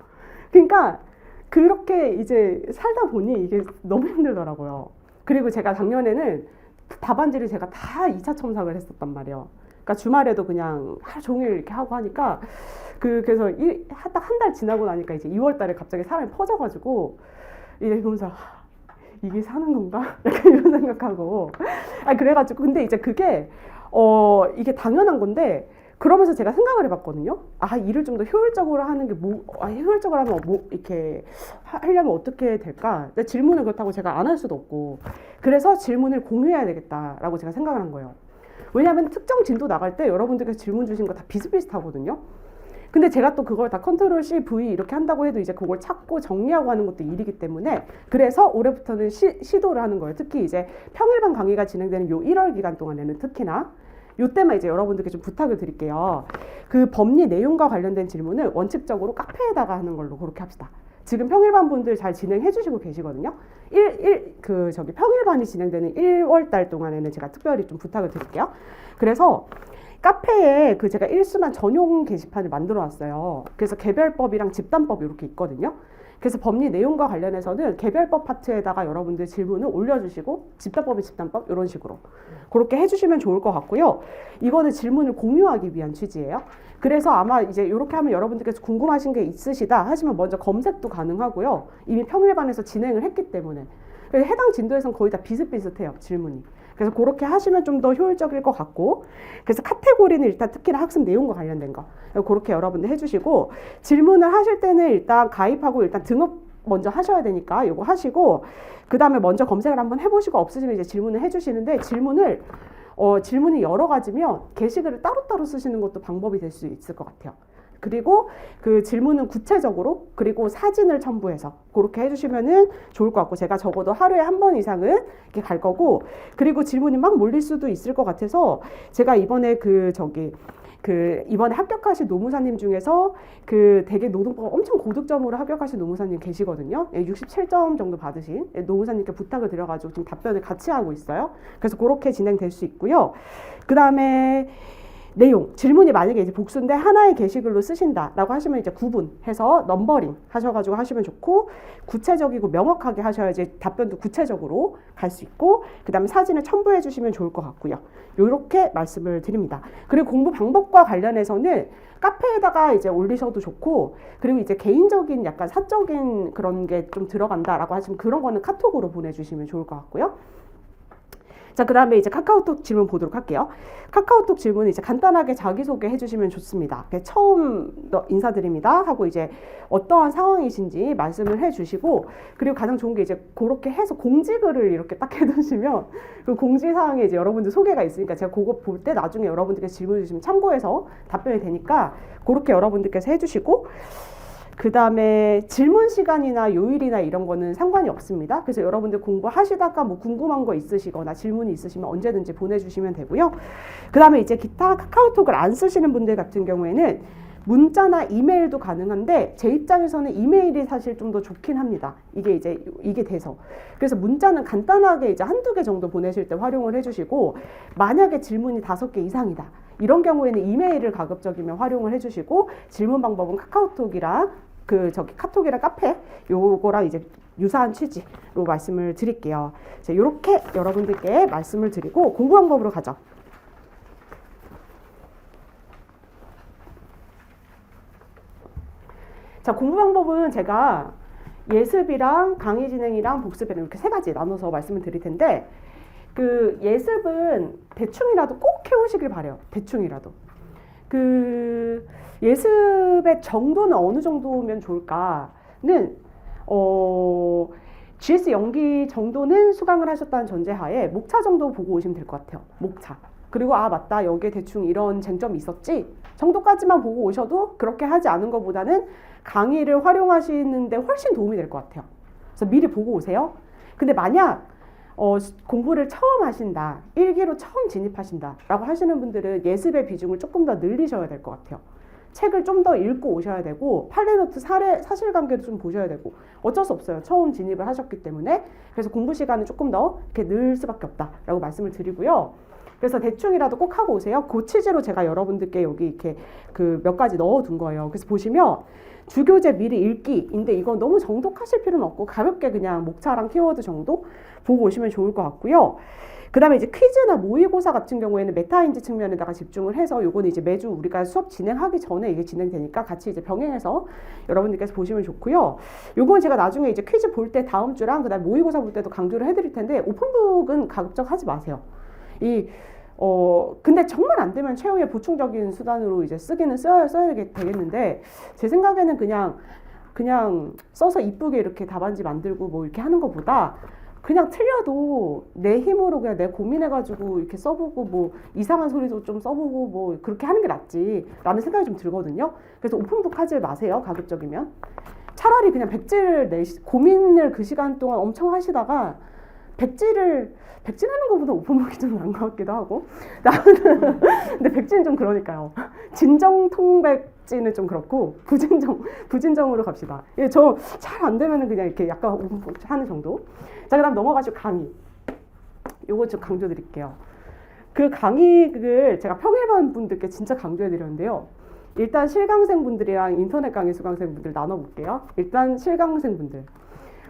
그러니까 그렇게 이제 살다 보니 이게 너무 힘들더라고요. 그리고 제가 작년에는 답안지를 제가 다 2차 첨삭을 했었단 말이에요. 그러니까 주말에도 그냥 하루 종일 이렇게 하고 하니까 그래서 딱 한 달 지나고 나니까 이제 2월 달에 갑자기 사람이 퍼져가지고 이제 보면서 이게 사는 건가? 약간 이런 생각하고 그래가지고 근데 이제 그게 이게 당연한 건데 그러면서 제가 생각을 해봤거든요. 아, 일을 좀 더 효율적으로 하는 게 효율적으로 하면 이렇게 하려면 어떻게 될까? 근데 질문을 그렇다고 제가 안 할 수도 없고, 그래서 질문을 공유해야 되겠다라고 제가 생각을 한 거예요. 왜냐하면 특정 진도 나갈 때 여러분들께서 질문 주신 거 다 비슷비슷하거든요. 근데 제가 또 그걸 다 컨트롤 C, V 이렇게 한다고 해도 이제 그걸 찾고 정리하고 하는 것도 일이기 때문에, 그래서 올해부터는 시도를 하는 거예요. 특히 이제 평일반 강의가 진행되는 요 1월 기간 동안에는 특히나 요때만 이제 여러분들께 좀 부탁을 드릴게요. 그 법리 내용과 관련된 질문을 원칙적으로 카페에다가 하는 걸로 그렇게 합시다. 지금 평일반 분들 잘 진행해 주시고 계시거든요. 평일반이 진행되는 1월 달 동안에는 제가 특별히 좀 부탁을 드릴게요. 그래서 카페에 제가 일순환 전용 게시판을 만들어 놨어요. 그래서 개별법이랑 집단법 이렇게 있거든요. 그래서 법리 내용과 관련해서는 개별법 파트에다가 여러분들 질문을 올려주시고, 집단법이 집단법 이런 식으로 그렇게 해주시면 좋을 것 같고요. 이거는 질문을 공유하기 위한 취지예요. 그래서 아마 이제 이렇게 하면 여러분들께서 궁금하신 게 있으시다 하시면 먼저 검색도 가능하고요. 이미 평일반에서 진행을 했기 때문에 해당 진도에서는 거의 다 비슷비슷해요, 질문이. 그래서 그렇게 하시면 좀 더 효율적일 것 같고, 그래서 카테고리는 일단 특히나 학습 내용과 관련된 거 그렇게 여러분들 해주시고, 질문을 하실 때는 일단 가입하고 일단 등록 먼저 하셔야 되니까 이거 하시고, 그 다음에 먼저 검색을 한번 해보시고 없으시면 이제 질문을 해주시는데, 질문이 여러 가지면 게시글을 따로따로 쓰시는 것도 방법이 될 수 있을 것 같아요. 그리고 그 질문은 구체적으로, 그리고 사진을 첨부해서 그렇게 해주시면은 좋을 것 같고, 제가 적어도 하루에 한 번 이상은 이렇게 갈 거고, 그리고 질문이 막 몰릴 수도 있을 것 같아서 제가 이번에 이번에 합격하신 노무사님 중에서 되게 노동법 엄청 고득점으로 합격하신 노무사님 계시거든요. 67점 정도 받으신 노무사님께 부탁을 드려가지고 지금 답변을 같이 하고 있어요. 그래서 그렇게 진행될 수 있고요. 그 다음에 내용, 질문이 만약에 이제 복수인데 하나의 게시글로 쓰신다라고 하시면 이제 구분해서 넘버링 하셔가지고 하시면 좋고, 구체적이고 명확하게 하셔야지 답변도 구체적으로 갈 수 있고, 그 다음에 사진을 첨부해 주시면 좋을 것 같고요. 이렇게 말씀을 드립니다. 그리고 공부 방법과 관련해서는 카페에다가 이제 올리셔도 좋고, 그리고 이제 개인적인 약간 사적인 그런 게 좀 들어간다라고 하시면 그런 거는 카톡으로 보내주시면 좋을 것 같고요. 자, 그 다음에 이제 카카오톡 질문 보도록 할게요. 카카오톡 질문은 이제 간단하게 자기소개 해주시면 좋습니다. 처음 인사드립니다 하고 이제 어떠한 상황이신지 말씀을 해주시고, 그리고 가장 좋은 게 이제 그렇게 해서 공지글을 이렇게 딱 해두시면 그 공지사항에 이제 여러분들 소개가 있으니까 제가 그거 볼 때 나중에 여러분들께 질문 주시면 참고해서 답변이 되니까 그렇게 여러분들께서 해주시고, 그 다음에 질문 시간이나 요일이나 이런 거는 상관이 없습니다. 그래서 여러분들 공부하시다가 뭐 궁금한 거 있으시거나 질문이 있으시면 언제든지 보내주시면 되고요. 그 다음에 이제 기타 카카오톡을 안 쓰시는 분들 같은 경우에는 문자나 이메일도 가능한데, 제 입장에서는 이메일이 사실 좀 더 좋긴 합니다. 이게 돼서. 그래서 문자는 간단하게 이제 한두 개 정도 보내실 때 활용을 해주시고, 만약에 질문이 5개 이상이다, 이런 경우에는 이메일을 가급적이면 활용을 해주시고, 질문 방법은 카카오톡이랑 카톡이랑 카페 요거랑 이제 유사한 취지로 말씀을 드릴게요. 자, 이렇게 여러분들께 말씀을 드리고 공부 방법으로 가죠. 자, 공부 방법은 제가 예습이랑 강의 진행이랑 복습이랑 이렇게 3가지 나눠서 말씀을 드릴 텐데, 예습은 대충이라도 꼭 해오시길 바래요. 대충이라도. 예습의 정도는 어느 정도면 좋을까는, GS 연기 정도는 수강을 하셨다는 전제하에 목차 정도 보고 오시면 될 것 같아요. 목차. 그리고 맞다, 여기에 대충 이런 쟁점이 있었지 정도까지만 보고 오셔도 그렇게 하지 않은 것보다는 강의를 활용하시는데 훨씬 도움이 될 것 같아요. 그래서 미리 보고 오세요. 근데 만약 공부를 처음 하신다, 1기로 처음 진입하신다 라고 하시는 분들은 예습의 비중을 조금 더 늘리셔야 될 것 같아요. 책을 좀 더 읽고 오셔야 되고, 판례노트 사실관계도 좀 보셔야 되고, 어쩔 수 없어요. 처음 진입을 하셨기 때문에. 그래서 공부 시간은 조금 더 이렇게 늘 수밖에 없다라고 말씀을 드리고요. 그래서 대충이라도 꼭 하고 오세요. 그 취지로 제가 여러분들께 여기 이렇게 몇 가지 넣어둔 거예요. 그래서 보시면 주교재 미리 읽기인데, 이건 너무 정독하실 필요는 없고 가볍게 그냥 목차랑 키워드 정도 보고 오시면 좋을 것 같고요. 그 다음에 이제 퀴즈나 모의고사 같은 경우에는 메타인지 측면에다가 집중을 해서, 요거는 이제 매주 우리가 수업 진행하기 전에 이게 진행되니까 같이 이제 병행해서 여러분들께서 보시면 좋고요. 요건 제가 나중에 이제 퀴즈 볼 때 다음 주랑 그 다음에 모의고사 볼 때도 강조를 해드릴 텐데, 오픈북은 가급적 하지 마세요. 근데 정말 안 되면 최후의 보충적인 수단으로 이제 쓰기는 써야 되겠는데, 제 생각에는 그냥 써서 이쁘게 이렇게 답안지 만들고 뭐 이렇게 하는 것보다 그냥 틀려도 내 힘으로 그냥 내 고민해가지고 이렇게 써보고 뭐 이상한 소리도 좀 써보고 뭐 그렇게 하는 게 낫지 라는 생각이 좀 들거든요. 그래서 오픈북 하지 마세요. 가급적이면. 차라리 그냥 백지를 고민을 그 시간 동안 엄청 하시다가 백지하는 것보다 오픈북이 좀 나은 것 같기도 하고. 나는 근데 백지는 좀 그러니까요. 진정통백지는 좀 그렇고 부진정으로 갑시다. 예, 저 잘 안 되면은 그냥 이렇게 약간 오픈북 하는 정도. 자, 그다음 넘어가시고 강의. 요거 좀 강조드릴게요. 그 강의를 제가 평일반 분들께 진짜 강조해드렸는데요. 일단 실강생 분들이랑 인터넷 강의 수강생 분들 나눠볼게요. 일단 실강생 분들.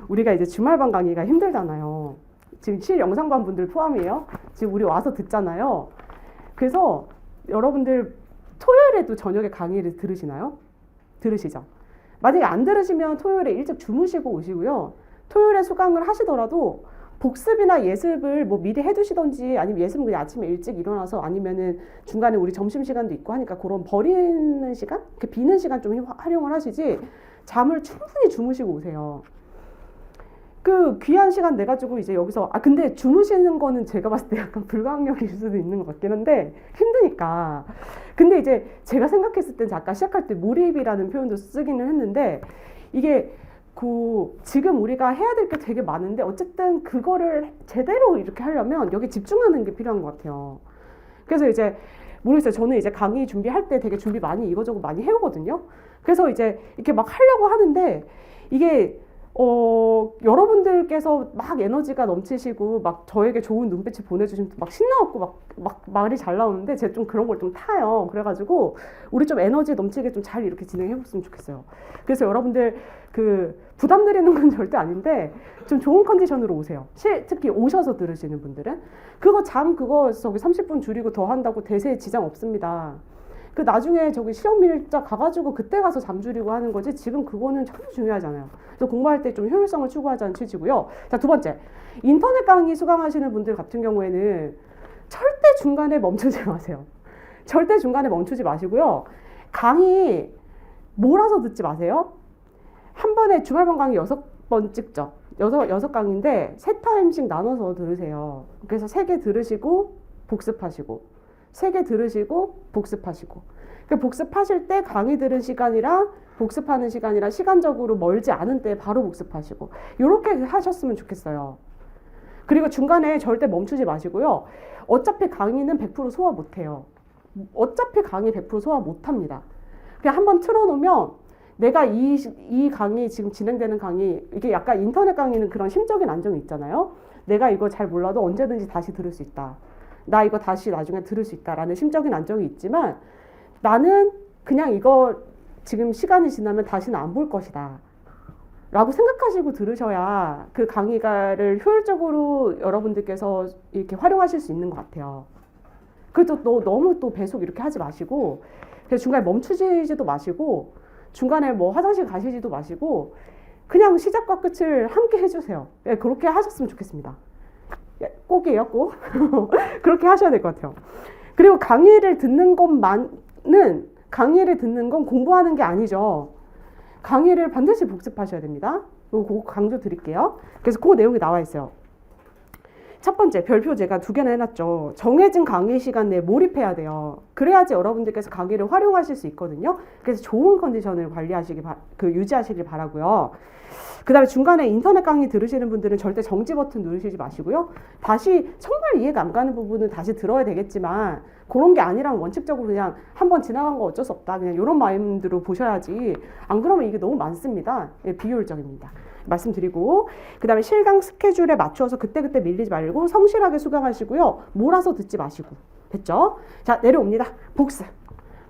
우리가 이제 주말반 강의가 힘들잖아요. 지금 실영상반 분들 포함이에요. 지금 우리 와서 듣잖아요. 그래서 여러분들 토요일에도 저녁에 강의를 들으시나요? 들으시죠? 만약에 안 들으시면 토요일에 일찍 주무시고 오시고요. 토요일에 수강을 하시더라도 복습이나 예습을 뭐 미리 해두시던지, 아니면 예습은 그냥 아침에 일찍 일어나서, 아니면은 중간에 우리 점심시간도 있고 하니까 그런 버리는 시간? 그 비는 시간 좀 활용을 하시지, 잠을 충분히 주무시고 오세요. 그 귀한 시간 내가지고 이제 여기서, 근데 주무시는 거는 제가 봤을 때 약간 불가항력일 수도 있는 것 같긴 한데, 힘드니까. 근데 이제 제가 생각했을 땐 아까 시작할 때 몰입이라는 표현도 쓰기는 했는데, 이게 지금 우리가 해야 될 게 되게 많은데, 어쨌든 그거를 제대로 이렇게 하려면 여기 집중하는 게 필요한 것 같아요. 그래서 이제 모르겠어요. 저는 이제 강의 준비할 때 되게 준비 많이 이거저거 많이 해오거든요. 그래서 이제 이렇게 막 하려고 하는데, 이게 여러분들께서 막 에너지가 넘치시고 막 저에게 좋은 눈빛을 보내주시면 막 신나갖고 막 말이 잘 나오는데, 제가 좀 그런 걸 좀 타요. 그래가지고 우리 좀 에너지 넘치게 좀 잘 이렇게 진행해봤으면 좋겠어요. 그래서 여러분들 부담 드리는 건 절대 아닌데 좀 좋은 컨디션으로 오세요. 특히 오셔서 들으시는 분들은 그거 30분 줄이고 더 한다고 대세에 지장 없습니다. 그 나중에 저기 시험 일자 가가지고 그때 가서 잠 줄이고 하는 거지, 지금 그거는 전혀 중요하잖아요. 그래서 공부할 때 좀 효율성을 추구하자는 취지고요. 자, 두 번째, 인터넷 강의 수강하시는 분들 같은 경우에는 절대 중간에 멈추지 마세요. 절대 중간에 멈추지 마시고요. 강의 몰아서 듣지 마세요. 한 번에 주말반 강의 6번 찍죠. 6강인데 3타임씩 나눠서 들으세요. 그래서 3개 들으시고 복습하시고, 3개 들으시고 복습하시고. 복습하실 때 강의 들은 시간이랑 복습하는 시간이랑 시간적으로 멀지 않은 때 바로 복습하시고, 이렇게 하셨으면 좋겠어요. 그리고 중간에 절대 멈추지 마시고요. 어차피 강의는 100% 소화 못해요. 어차피 강의 100% 소화 못합니다. 그냥 한번 틀어놓으면 내가 이 강의, 지금 진행되는 강의, 이게 약간 인터넷 강의는 그런 심적인 안정이 있잖아요. 내가 이거 잘 몰라도 언제든지 다시 들을 수 있다. 나 이거 다시 나중에 들을 수 있다라는 심적인 안정이 있지만, 나는 그냥 이거 지금 시간이 지나면 다시는 안 볼 것이다 라고 생각하시고 들으셔야 그 강의를 효율적으로 여러분들께서 이렇게 활용하실 수 있는 것 같아요. 그래도 너무 또 배속 이렇게 하지 마시고, 그래서 중간에 멈추지도 마시고, 중간에 뭐 화장실 가시지도 마시고, 그냥 시작과 끝을 함께 해주세요. 예, 그렇게 하셨으면 좋겠습니다. 꼭이에요, 꼭. 그렇게 하셔야 될 것 같아요. 그리고 강의를 듣는 건 공부하는 게 아니죠. 강의를 반드시 복습하셔야 됩니다. 그거 강조 드릴게요. 그래서 그 내용이 나와 있어요. 첫 번째, 별표 제가 2개나 해놨죠. 정해진 강의 시간 내에 몰입해야 돼요. 그래야지 여러분들께서 강의를 활용하실 수 있거든요. 그래서 좋은 컨디션을 유지하시길 바라고요. 그 다음에 중간에 인터넷 강의 들으시는 분들은 절대 정지 버튼 누르시지 마시고요. 다시 정말 이해가 안 가는 부분은 다시 들어야 되겠지만, 그런 게 아니라면 원칙적으로 그냥 한번 지나간 거 어쩔 수 없다, 그냥 이런 마인드로 보셔야지. 안 그러면 이게 너무 많습니다. 예, 비효율적입니다. 말씀드리고, 그 다음에 실강 스케줄에 맞춰서 그때그때 밀리지 말고 성실하게 수강하시고요. 몰아서 듣지 마시고. 됐죠? 자, 내려옵니다.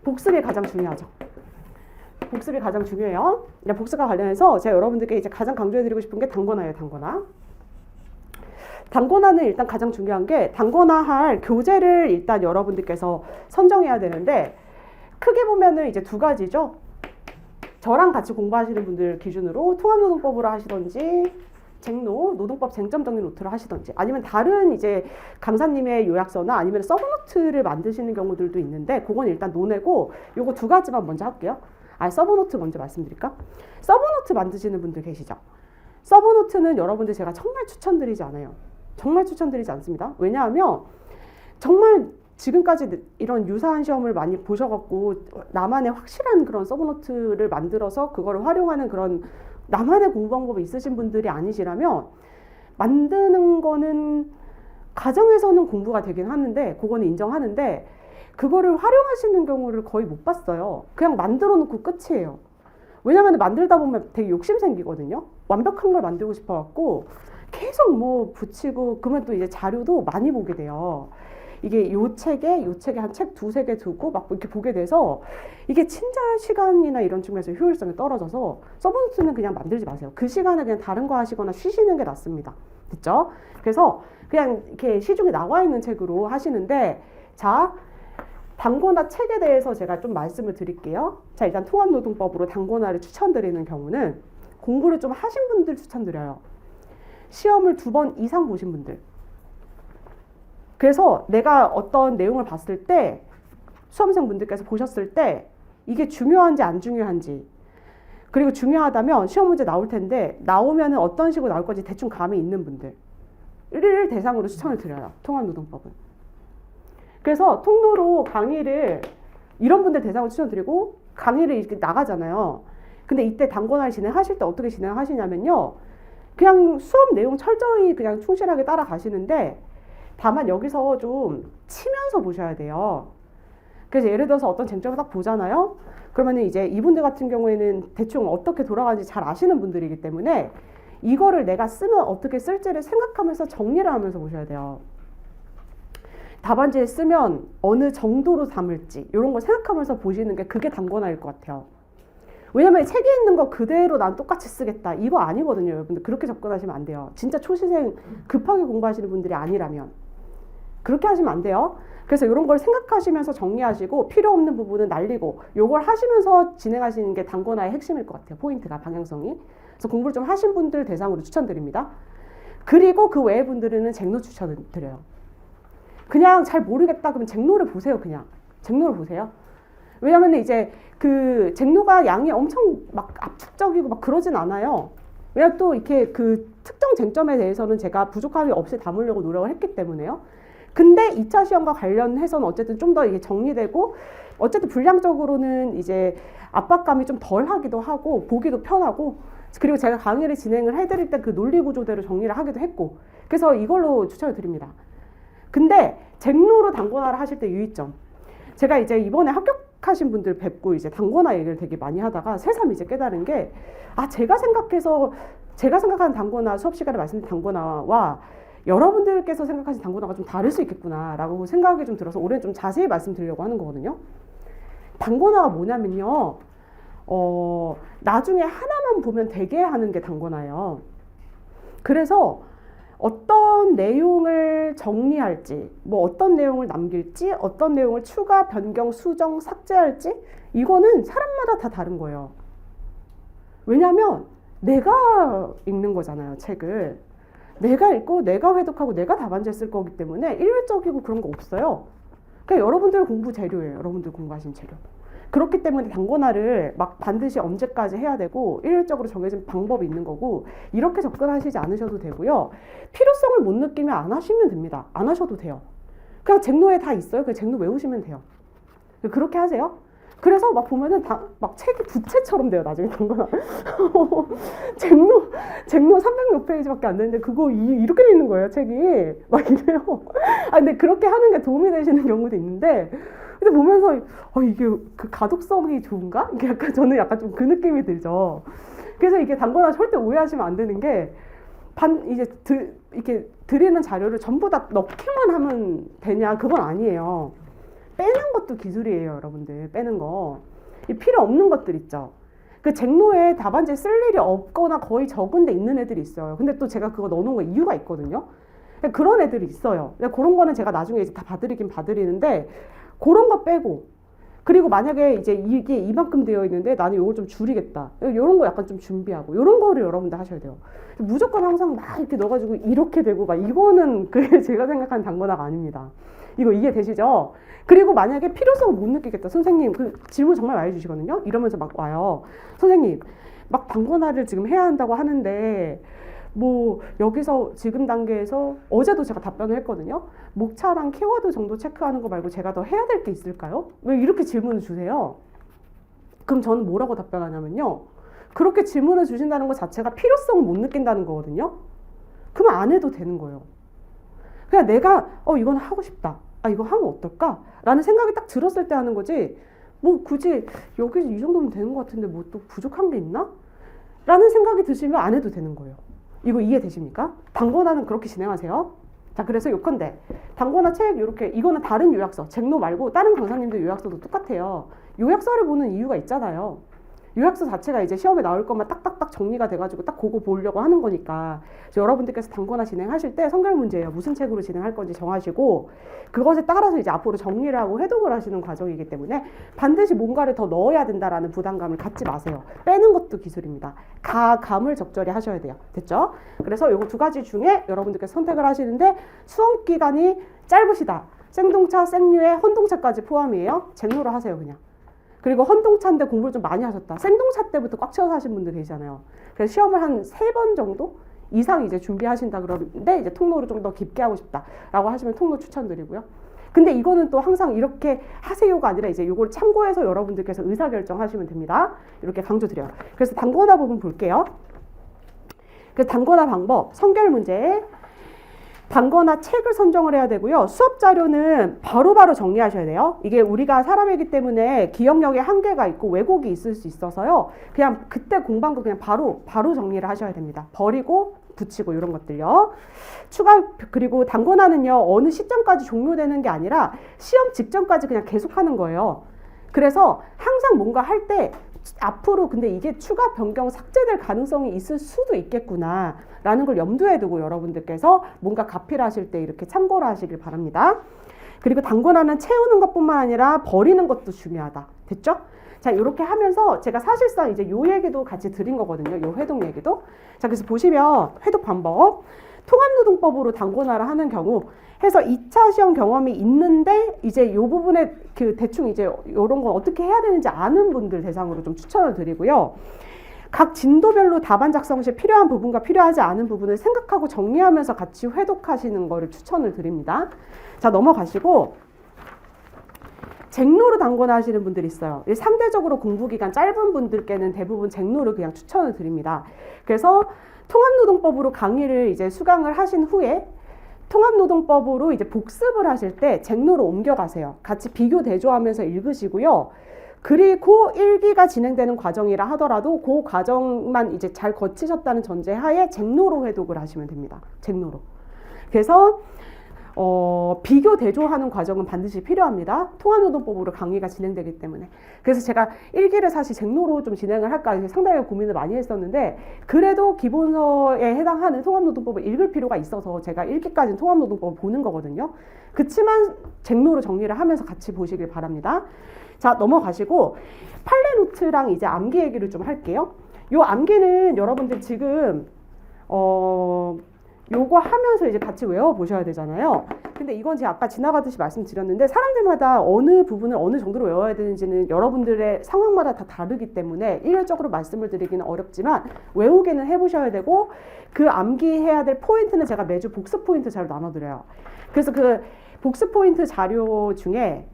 복습이 가장 중요하죠. 복습이 가장 중요해요. 복습과 관련해서 제가 여러분들께 이제 가장 강조해드리고 싶은 게 단권화예요. 단권화는 일단 가장 중요한 게, 단권화할 교재를 일단 여러분들께서 선정해야 되는데, 크게 보면은 이제 2가지죠. 저랑 같이 공부하시는 분들 기준으로 통합노동법으로 하시던지, 쟁노, 노동법 쟁점 정리 노트를 하시던지 아니면 다른 이제 강사님의 요약서나 아니면 서브노트를 만드시는 경우들도 있는데 그건 일단 노내고 요거 두 가지만 먼저 할게요. 서브노트 먼저 말씀드릴까? 서브노트 만드시는 분들 계시죠? 서브노트는 여러분들 제가 정말 추천드리지 않아요. 정말 추천드리지 않습니다. 왜냐하면 정말 지금까지 이런 유사한 시험을 많이 보셔갖고 나만의 확실한 그런 서브노트를 만들어서 그거를 활용하는 그런 나만의 공부 방법이 있으신 분들이 아니시라면 만드는 거는 가정에서는 공부가 되긴 하는데 그거는 인정하는데 그거를 활용하시는 경우를 거의 못 봤어요. 그냥 만들어 놓고 끝이에요. 왜냐면 만들다 보면 되게 욕심 생기거든요. 완벽한 걸 만들고 싶어갖고 계속 뭐 붙이고 그러면 또 이제 자료도 많이 보게 돼요. 이게 요 책에 한 책 두세 개 두고 막 이렇게 보게 돼서 이게 진짜 시간이나 이런 측면에서 효율성이 떨어져서 서브노트는 그냥 만들지 마세요. 그 시간에 그냥 다른 거 하시거나 쉬시는 게 낫습니다. 됐죠? 그래서 그냥 이렇게 시중에 나와 있는 책으로 하시는데 자, 단권화 책에 대해서 제가 좀 말씀을 드릴게요. 자, 일단 통합노동법으로 단권화를 추천드리는 경우는 공부를 좀 하신 분들 추천드려요. 시험을 2번 이상 보신 분들. 그래서 내가 어떤 내용을 봤을 때 수험생분들께서 보셨을 때 이게 중요한지 안 중요한지 그리고 중요하다면 시험 문제 나올 텐데 나오면은 어떤 식으로 나올 건지 대충 감이 있는 분들을 대상으로 추천을 드려요. 통합노동법은. 그래서 통로로 강의를 이런 분들 대상으로 추천드리고 강의를 이렇게 나가잖아요. 근데 이때 단권화를 진행하실 때 어떻게 진행하시냐면요. 그냥 수업 내용 철저히 그냥 충실하게 따라가시는데 다만 여기서 좀 치면서 보셔야 돼요. 그래서 예를 들어서 어떤 쟁점을 딱 보잖아요. 그러면 이제 이분들 같은 경우에는 대충 어떻게 돌아가는지 잘 아시는 분들이기 때문에 이거를 내가 쓰면 어떻게 쓸지를 생각하면서 정리를 하면서 보셔야 돼요. 답안지에 쓰면 어느 정도로 담을지 이런 걸 생각하면서 보시는 게 그게 단권화일 것 같아요. 왜냐면 책에 있는 거 그대로 난 똑같이 쓰겠다 이거 아니거든요. 여러분들 그렇게 접근하시면 안 돼요. 진짜 초시생 급하게 공부하시는 분들이 아니라면 그렇게 하시면 안 돼요. 그래서 이런 걸 생각하시면서 정리하시고 필요 없는 부분은 날리고 요걸 하시면서 진행하시는 게 단권화의 핵심일 것 같아요. 포인트가 방향성이. 그래서 공부를 좀 하신 분들 대상으로 추천드립니다. 그리고 그 외의 분들은 쟁노 추천을 드려요. 그냥 잘 모르겠다 그러면 쟁노를 보세요. 그냥 쟁노를 보세요. 왜냐면 이제 그 쟁노가 양이 엄청 막 압축적이고 막 그러진 않아요. 왜냐면 또 이렇게 그 특정 쟁점에 대해서는 제가 부족함이 없이 담으려고 노력을 했기 때문에요. 근데 2차 시험과 관련해서는 어쨌든 좀 더 이게 정리되고 어쨌든 분량적으로는 이제 압박감이 좀 덜 하기도 하고 보기도 편하고 그리고 제가 강의를 진행을 해드릴 때 그 논리 구조대로 정리를 하기도 했고 그래서 이걸로 추천을 드립니다. 근데 쟁노로 단권화를 하실 때 유의점 제가 이제 이번에 합격하신 분들 뵙고 이제 단권화 얘기를 되게 많이 하다가 새삼 이제 깨달은 게 제가 생각하는 단권화 수업 시간에 말씀드린 단권화와 여러분들께서 생각하신 단권화가 좀 다를 수 있겠구나라고 생각이 좀 들어서 올해 좀 자세히 말씀드리려고 하는 거거든요. 단권화가 뭐냐면요. 나중에 하나만 보면 되게 하는 게 단권화예요. 그래서 어떤 내용을 정리할지, 뭐 어떤 내용을 남길지, 어떤 내용을 추가, 변경, 수정, 삭제할지 이거는 사람마다 다 다른 거예요. 왜냐하면 내가 읽는 거잖아요, 책을. 내가 읽고 내가 회독하고 내가 답안지에 쓸 거기 때문에 일률적이고 그런 거 없어요. 그러니까 여러분들 공부 재료예요. 여러분들 공부하신 재료. 그렇기 때문에 단권화를 막 반드시 언제까지 해야 되고 일률적으로 정해진 방법이 있는 거고 이렇게 접근하시지 않으셔도 되고요. 필요성을 못 느끼면 안 하시면 됩니다. 안 하셔도 돼요. 그냥 쟁노에 다 있어요. 그냥 쟁노 외우시면 돼요. 그렇게 하세요. 그래서 막 보면은 막 책이 부채처럼 돼요. 나중에 단권화. 쟁노 300몇 페이지밖에 안 되는데 그거 이렇게 돼 있는 거예요. 책이. 막 이래요. 근데 그렇게 하는 게 도움이 되시는 경우도 있는데 근데 보면서 이게 그 가독성이 좋은가? 이게 약간 저는 약간 좀 그 느낌이 들죠. 그래서 이게 단권화 절대 오해하시면 안 되는 게 이렇게 드리는 자료를 전부 다 넣기만 하면 되냐? 그건 아니에요. 빼는 것도 기술이에요, 여러분들. 빼는 거. 필요 없는 것들 있죠. 그 쟁노에 답안지에 쓸 일이 없거나 거의 적은 데 있는 애들이 있어요. 근데 또 제가 그거 넣어놓은 거 이유가 있거든요. 그런 애들이 있어요. 그런 거는 제가 나중에 이제 다 봐드리긴 봐드리는데 그런 거 빼고 그리고 만약에 이제 이게 이만큼 되어 있는데 나는 이걸 좀 줄이겠다. 이런 거 약간 좀 준비하고 이런 거를 여러분들 하셔야 돼요. 무조건 항상 막 이렇게 넣어가지고 이렇게 되고 막 이거는 그게 제가 생각하는 단권화가 아닙니다. 이거 이해되시죠? 그리고 만약에 필요성을 못 느끼겠다. 선생님 그 질문 정말 많이 주시거든요. 이러면서 막 와요. 선생님 막 단권화를 지금 해야 한다고 하는데 뭐 여기서 지금 단계에서 어제도 제가 답변을 했거든요. 목차랑 키워드 정도 체크하는 거 말고 제가 더 해야 될 게 있을까요? 왜 이렇게 질문을 주세요? 그럼 저는 뭐라고 답변하냐면요. 그렇게 질문을 주신다는 것 자체가 필요성을 못 느낀다는 거거든요. 그러면 안 해도 되는 거예요. 그냥 내가 이건 하고 싶다. 아 이거 하면 어떨까? 라는 생각이 딱 들었을 때 하는 거지. 뭐 굳이 여기 이 정도면 되는 것 같은데 뭐 또 부족한 게 있나? 라는 생각이 드시면 안 해도 되는 거예요. 이거 이해되십니까? 단권화는 그렇게 진행하세요. 자, 그래서 요컨대 단권화 책 이렇게 이거는 다른 요약서, 잭노 말고 다른 강사님들 요약서도 똑같아요. 요약서를 보는 이유가 있잖아요. 요약서 자체가 이제 시험에 나올 것만 딱딱딱 정리가 돼가지고 딱 그거 보려고 하는 거니까 여러분들께서 단권화 진행하실 때 성별 문제예요. 무슨 책으로 진행할 건지 정하시고 그것에 따라서 이제 앞으로 정리를 하고 해독을 하시는 과정이기 때문에 반드시 뭔가를 더 넣어야 된다라는 부담감을 갖지 마세요. 빼는 것도 기술입니다. 가감을 적절히 하셔야 돼요. 됐죠? 그래서 요거 두 가지 중에 여러분들께서 선택을 하시는데 수험 기간이 짧으시다. 생동차, 생류에 헌동차까지 포함이에요. 잭노로 하세요 그냥. 그리고 헌동차인데 공부를 좀 많이 하셨다. 생동차 때부터 꽉 채워서 하신 분들 계시잖아요. 그래서 시험을 한 3번 정도 이상 이제 준비하신다 그러는데 이제 통로를 좀 더 깊게 하고 싶다라고 하시면 통로 추천드리고요. 근데 이거는 또 항상 이렇게 하세요가 아니라 이제 이걸 참고해서 여러분들께서 의사결정하시면 됩니다. 이렇게 강조드려요. 그래서 단권화 부분 볼게요. 그래서 단권화 방법, 성별 문제, 단권화 책을 선정을 해야 되고요. 수업 자료는 바로바로 정리하셔야 돼요. 이게 우리가 사람이기 때문에 기억력에 한계가 있고 왜곡이 있을 수 있어서요. 그냥 그때 공부한 거 그냥 바로 정리를 하셔야 됩니다. 버리고 붙이고 이런 것들요. 그리고 단권화는요. 어느 시점까지 종료되는 게 아니라 시험 직전까지 그냥 계속하는 거예요. 그래서 항상 뭔가 할 때 앞으로 근데 이게 추가 변경 삭제될 가능성이 있을 수도 있겠구나 라는 걸 염두에 두고 여러분들께서 뭔가 가필하실 때 이렇게 참고를 하시길 바랍니다. 그리고 단권화는 채우는 것뿐만 아니라 버리는 것도 중요하다. 됐죠? 자, 이렇게 하면서 제가 사실상 이제 요 얘기도 같이 드린 거거든요. 요 회독 얘기도. 자, 그래서 보시면 회독 방법. 통합노동법으로 단권화를 하는 경우 해서 2차 시험 경험이 있는데 이제 요 부분에 그 대충 이제 요런 건 어떻게 해야 되는지 아는 분들 대상으로 좀 추천을 드리고요. 각 진도별로 답안 작성 시 필요한 부분과 필요하지 않은 부분을 생각하고 정리하면서 같이 회독하시는 거를 추천을 드립니다. 자, 넘어가시고 잭노로 단권화 하시는 분들이 있어요. 상대적으로 공부기간 짧은 분들께는 대부분 잭노를 그냥 추천을 드립니다. 그래서 통합노동법으로 강의를 이제 수강을 하신 후에 통합노동법으로 이제 복습을 하실 때 잭노로 옮겨가세요. 같이 비교 대조하면서 읽으시고요. 그리고 1기가 진행되는 과정이라 하더라도 그 과정만 이제 잘 거치셨다는 전제하에 잭노로 회독을 하시면 됩니다. 잭노로. 그래서 비교 대조하는 과정은 반드시 필요합니다. 통합노동법으로 강의가 진행되기 때문에. 그래서 제가 1기를 사실 잭노로 좀 진행을 할까 상당히 고민을 많이 했었는데 그래도 기본서에 해당하는 통합노동법을 읽을 필요가 있어서 제가 1기까지는 통합노동법을 보는 거거든요. 그치만 잭노로 정리를 하면서 같이 보시길 바랍니다. 자, 넘어가시고 판례 노트랑 이제 암기 얘기를 좀 할게요. 요 암기는 여러분들 지금 요거 하면서 이제 같이 외워보셔야 되잖아요. 근데 이건 제가 아까 지나가듯이 말씀드렸는데 사람들마다 어느 부분을 어느 정도로 외워야 되는지는 여러분들의 상황마다 다 다르기 때문에 일괄적으로 말씀을 드리기는 어렵지만 외우기는 해보셔야 되고 그 암기해야 될 포인트는 제가 매주 복습 포인트 자료 나눠드려요. 그래서 그 복습 포인트 자료 중에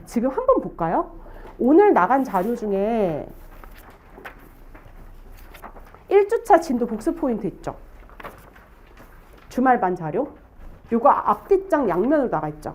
지금 한번 볼까요? 오늘 나간 자료 중에 1주차 진도 복습 포인트 있죠? 주말반 자료. 요거 앞뒷장 양면으로 나가 있죠.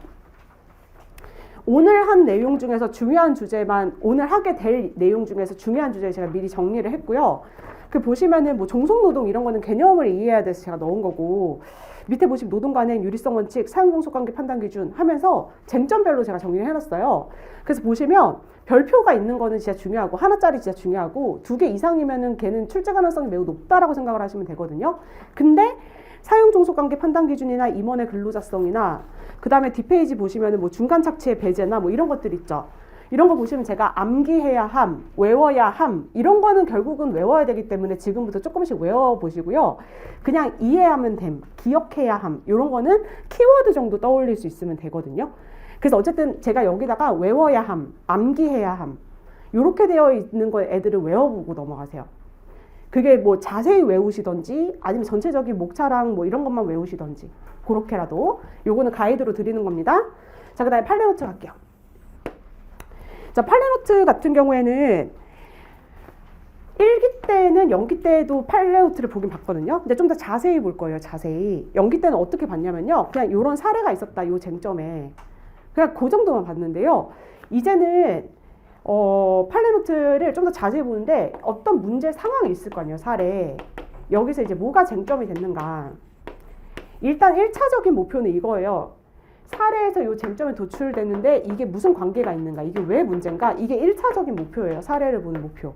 오늘 한 내용 중에서 중요한 주제만 오늘 하게 될 내용 중에서 중요한 주제 제가 미리 정리를 했고요. 그 보시면은 뭐 종속노동 이런 거는 개념을 이해해야 돼서 제가 넣은 거고 밑에 보시면 노동관행, 유리성 원칙, 사용종속관계 판단 기준 하면서 쟁점별로 제가 정리를 해놨어요. 그래서 보시면 별표가 있는 거는 진짜 중요하고 하나짜리 진짜 중요하고 2개 이상이면은 걔는 출제 가능성이 매우 높다라고 생각을 하시면 되거든요. 근데 사용종속관계 판단 기준이나 임원의 근로자성이나 그 다음에 뒷페이지 보시면은 뭐 중간 착취의 배제나 뭐 이런 것들 있죠. 이런 거 보시면 제가 암기해야 함, 외워야 함 이런 거는 결국은 외워야 되기 때문에 지금부터 조금씩 외워보시고요. 그냥 이해하면 됨, 기억해야 함 이런 거는 키워드 정도 떠올릴 수 있으면 되거든요. 그래서 어쨌든 제가 여기다가 외워야 함, 암기해야 함 이렇게 되어 있는 거 애들을 외워보고 넘어가세요. 그게 뭐 자세히 외우시던지 아니면 전체적인 목차랑 뭐 이런 것만 외우시던지 그렇게라도 요거는 가이드로 드리는 겁니다. 자, 그 다음에 판례노트 갈게요. 자, 판례노트 같은 경우에는 1기 때는 연기 때도 판례노트를 보긴 봤거든요. 근데 좀 더 자세히 볼 거예요. 자세히. 연기 때는 어떻게 봤냐면요. 그냥 이런 사례가 있었다. 요 쟁점에. 그냥 그 정도만 봤는데요. 이제는 판례노트를 좀 더 자세히 보는데 어떤 문제 상황이 있을 거 아니에요. 사례. 여기서 이제 뭐가 쟁점이 됐는가. 일단 1차적인 목표는 이거예요. 사례에서 이 쟁점에 도출됐는데 이게 무슨 관계가 있는가, 이게 왜 문제인가, 이게 1차적인 목표예요. 사례를 보는 목표.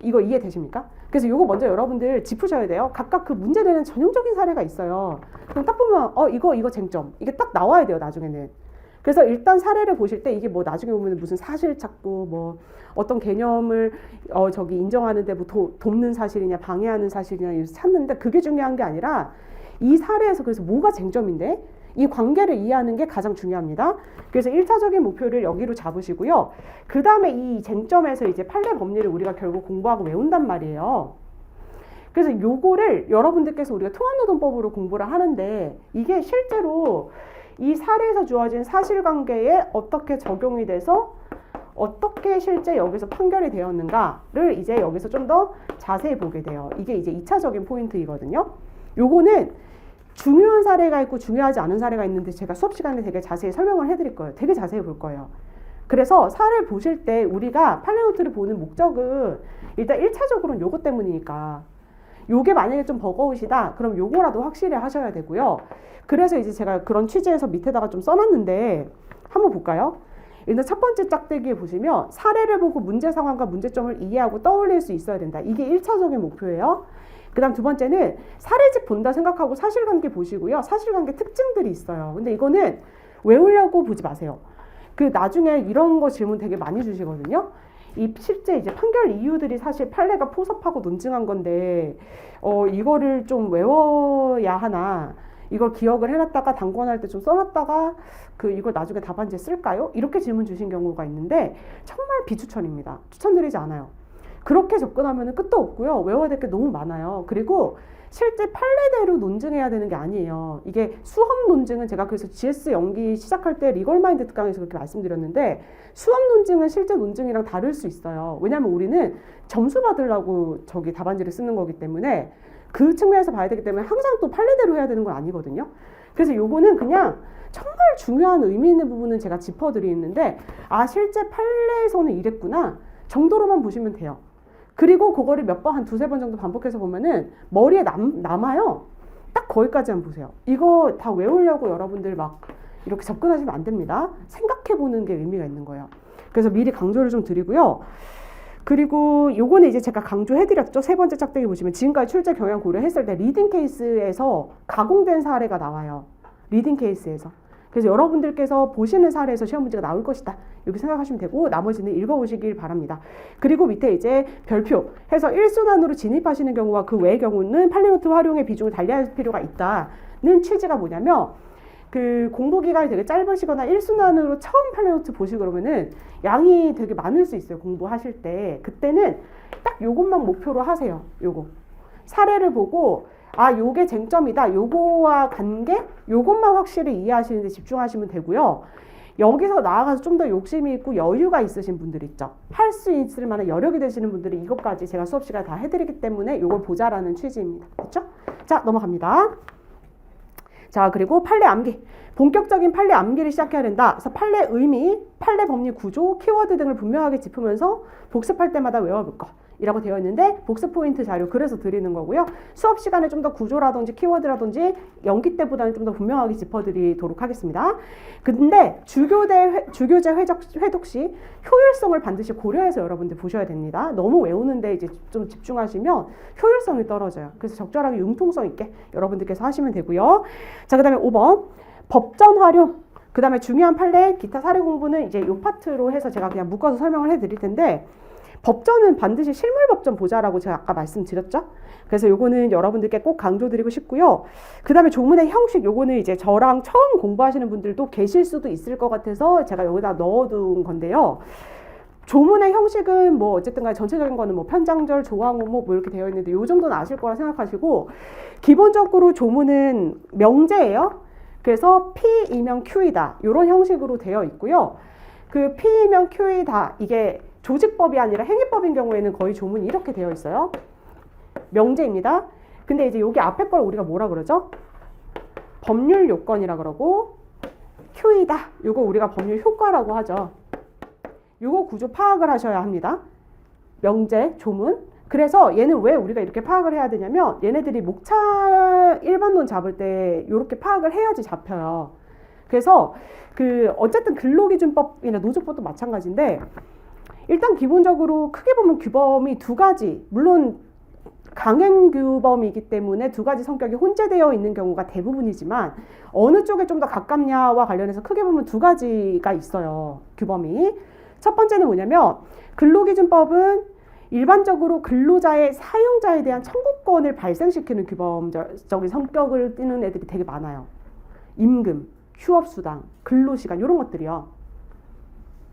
이거 이해되십니까? 그래서 이거 먼저 여러분들 짚으셔야 돼요. 각각 그 문제되는 전형적인 사례가 있어요. 그럼 딱 보면 이거 쟁점 이게 딱 나와야 돼요. 나중에는. 그래서 일단 사례를 보실 때 이게 뭐 나중에 보면 무슨 사실 찾고 뭐 어떤 개념을 인정하는데 뭐 돕는 사실이냐 방해하는 사실이냐 이렇게 찾는데 그게 중요한 게 아니라 이 사례에서 그래서 뭐가 쟁점인데 이 관계를 이해하는 게 가장 중요합니다. 그래서 1차적인 목표를 여기로 잡으시고요. 그 다음에 이 쟁점에서 이제 판례 법리를 우리가 결국 공부하고 외운단 말이에요. 그래서 요거를 여러분들께서 우리가 통합노동법으로 공부를 하는데 이게 실제로 이 사례에서 주어진 사실관계에 어떻게 적용이 돼서 어떻게 실제 여기서 판결이 되었는가를 이제 여기서 좀 더 자세히 보게 돼요. 이게 이제 2차적인 포인트이거든요. 요거는 중요한 사례가 있고 중요하지 않은 사례가 있는데 제가 수업 시간에 되게 자세히 설명을 해드릴 거예요. 되게 자세히 볼 거예요. 그래서 사례를 보실 때 우리가 판례노트를 보는 목적은 일단 1차적으로는 요거 때문이니까 요게 만약에 좀 버거우시다 그럼 요거라도 확실히 하셔야 되고요. 그래서 이제 제가 그런 취지에서 밑에다가 좀 써놨는데 한번 볼까요? 일단 첫 번째 짝대기에 보시면 사례를 보고 문제 상황과 문제점을 이해하고 떠올릴 수 있어야 된다. 이게 1차적인 목표예요. 그 다음 두 번째는 사례집 본다 생각하고 사실관계 보시고요. 사실관계 특징들이 있어요. 근데 이거는 외우려고 보지 마세요. 그 나중에 이런 거 질문 되게 많이 주시거든요. 이 실제 이제 판결 이유들이 사실 판례가 포섭하고 논증한 건데 이거를 좀 외워야 하나 이걸 기억을 해놨다가 단권할 때 좀 써놨다가 이걸 나중에 답안지에 쓸까요? 이렇게 질문 주신 경우가 있는데 정말 비추천입니다. 추천드리지 않아요. 그렇게 접근하면 끝도 없고요. 외워야 될 게 너무 많아요. 그리고 실제 판례대로 논증해야 되는 게 아니에요. 이게 수험 논증은 제가 그래서 GS 연기 시작할 때 리걸마인드 특강에서 그렇게 말씀드렸는데 수험 논증은 실제 논증이랑 다를 수 있어요. 왜냐하면 우리는 점수 받으려고 답안지를 쓰는 거기 때문에 그 측면에서 봐야 되기 때문에 항상 또 판례대로 해야 되는 건 아니거든요. 그래서 요거는 그냥 정말 중요한 의미 있는 부분은 제가 짚어드리는데 실제 판례에서는 이랬구나 정도로만 보시면 돼요. 그리고 그거를 몇 번, 한 두세 번 정도 반복해서 보면은 머리에 남아요. 딱 거기까지만 보세요. 이거 다 외우려고 여러분들 막 이렇게 접근하시면 안 됩니다. 생각해보는 게 의미가 있는 거예요. 그래서 미리 강조를 좀 드리고요. 그리고 요거는 이제 제가 강조해드렸죠. 세 번째 짝대기 보시면 지금까지 출제 경향 고려했을 때 리딩 케이스에서 가공된 사례가 나와요. 리딩 케이스에서. 그래서 여러분들께서 보시는 사례에서 시험 문제가 나올 것이다. 이렇게 생각하시면 되고 나머지는 읽어보시길 바랍니다. 그리고 밑에 이제 별표 해서 1순환으로 진입하시는 경우와 그 외의 경우는 판례노트 활용의 비중을 달리할 필요가 있다는 취지가 뭐냐면 공부 기간이 되게 짧으시거나 1순환으로 처음 판례노트 보시고 그러면은 양이 되게 많을 수 있어요. 공부하실 때. 그때는 딱 요것만 목표로 하세요. 요거. 사례를 보고 요게 쟁점이다. 요거와 관계? 요것만 확실히 이해하시는 데 집중하시면 되고요. 여기서 나아가서 좀 더 욕심이 있고 여유가 있으신 분들 있죠. 할 수 있을 만한 여력이 되시는 분들이 이것까지 제가 수업 시간에 다 해드리기 때문에 요걸 보자라는 취지입니다. 그렇죠? 자, 넘어갑니다. 자, 그리고 판례 암기. 본격적인 판례 암기를 시작해야 된다. 그래서 판례 의미, 판례 법리 구조, 키워드 등을 분명하게 짚으면서 복습할 때마다 외워볼 것. 이라고 되어 있는데 복습 포인트 자료 그래서 드리는 거고요. 수업 시간에 좀 더 구조라든지 키워드라든지 연기 때보다는 좀 더 분명하게 짚어드리도록 하겠습니다. 근데 주교재 회독 시 효율성을 반드시 고려해서 여러분들 보셔야 됩니다. 너무 외우는데 이제 좀 집중하시면 효율성이 떨어져요. 그래서 적절하게 융통성 있게 여러분들께서 하시면 되고요. 자, 그 다음에 5번 법전 활용. 그 다음에 중요한 판례, 기타 사례 공부는 이제 이 파트로 해서 제가 그냥 묶어서 설명을 해드릴 텐데, 법전은 반드시 실물 법전 보자라고 제가 아까 말씀드렸죠. 그래서 요거는 여러분들께 꼭 강조드리고 싶고요. 그 다음에 조문의 형식, 요거는 이제 저랑 처음 공부하시는 분들도 계실 수도 있을 것 같아서 제가 여기다 넣어둔 건데요. 조문의 형식은 뭐 어쨌든 간에 전체적인 거는 뭐 편장절, 조항오목 뭐 이렇게 되어 있는데 요 정도는 아실 거라 생각하시고, 기본적으로 조문은 명제예요. 그래서 P이면 Q이다. 이런 형식으로 되어 있고요. 그 P이면 Q이다. 이게 조직법이 아니라 행위법인 경우에는 거의 조문이 이렇게 되어 있어요. 명제입니다. 근데 이제 여기 앞에 걸 우리가 뭐라 그러죠? 법률 요건이라 그러고, Q이다. 이거 우리가 법률 효과라고 하죠. 이거 구조 파악을 하셔야 합니다. 명제, 조문. 그래서 얘는 왜 우리가 이렇게 파악을 해야 되냐면, 얘네들이 목차 일반론 잡을 때 이렇게 파악을 해야지 잡혀요. 그래서 어쨌든 근로기준법이나 노조법도 마찬가지인데, 일단 기본적으로 크게 보면 규범이 두 가지, 물론 강행규범이기 때문에 두 가지 성격이 혼재되어 있는 경우가 대부분이지만, 어느 쪽에 좀 더 가깝냐와 관련해서 크게 보면 두 가지가 있어요. 규범이. 첫 번째는 뭐냐면, 근로기준법은 일반적으로 근로자의 사용자에 대한 청구권을 발생시키는 규범적인 성격을 띠는 애들이 되게 많아요. 임금, 휴업수당, 근로시간 이런 것들이요.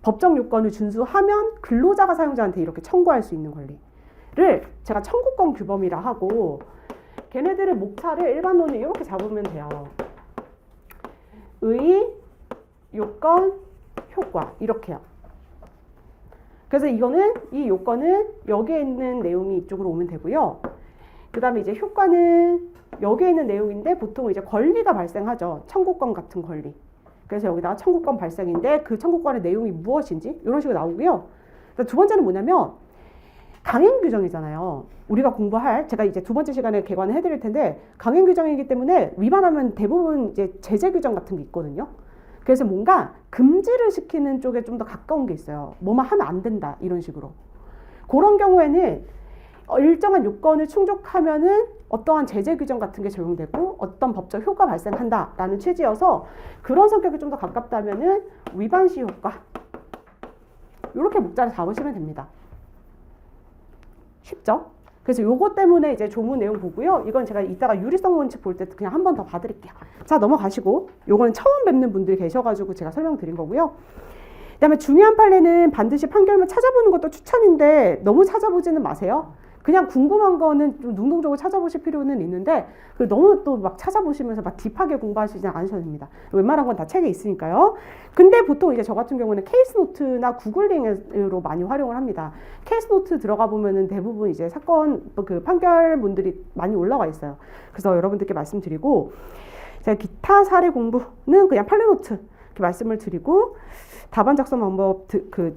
법정 요건을 준수하면 근로자가 사용자한테 이렇게 청구할 수 있는 권리를 제가 청구권 규범이라 하고, 걔네들의 목차를 일반론을 이렇게 잡으면 돼요. 의, 요건, 효과 이렇게요. 그래서 이 요건은 여기에 있는 내용이 이쪽으로 오면 되고요. 그 다음에 이제 효과는 여기에 있는 내용인데 보통 이제 권리가 발생하죠. 청구권 같은 권리. 그래서 여기다가 청구권 발생인데 그 청구권의 내용이 무엇인지 이런 식으로 나오고요. 두 번째는 뭐냐면 강행 규정이잖아요. 우리가 제가 이제 두 번째 시간에 개관을 해드릴 텐데, 강행 규정이기 때문에 위반하면 대부분 이제 제재 규정 같은 게 있거든요. 그래서 뭔가 금지를 시키는 쪽에 좀 더 가까운 게 있어요. 뭐만 하면 안 된다 이런 식으로. 그런 경우에는 일정한 요건을 충족하면은 어떠한 제재 규정 같은 게 적용되고 어떤 법적 효과 발생한다라는 취지여서, 그런 성격이 좀 더 가깝다면은 위반 시 효과 이렇게 목자를 잡으시면 됩니다. 쉽죠? 그래서 요거 때문에 이제 조문 내용 보고요. 이건 제가 이따가 유리성 원칙 볼 때 그냥 한 번 더 봐드릴게요. 자, 넘어가시고, 요거는 처음 뵙는 분들이 계셔가지고 제가 설명드린 거고요. 그 다음에 중요한 판례는 반드시 판결문 찾아보는 것도 추천인데 너무 찾아보지는 마세요. 그냥 궁금한 거는 좀 능동적으로 찾아보실 필요는 있는데, 너무 또 막 찾아보시면서 막 딥하게 공부하시지 않으셔도 됩니다. 웬만한 건 다 책에 있으니까요. 근데 보통 이제 저 같은 경우는 케이스 노트나 구글링으로 많이 활용을 합니다. 케이스 노트 들어가 보면은 대부분 이제 사건 판결문들이 많이 올라와 있어요. 그래서 여러분들께 말씀드리고, 제가 기타 사례 공부는 그냥 판례 노트 이렇게 말씀을 드리고, 답안 작성 방법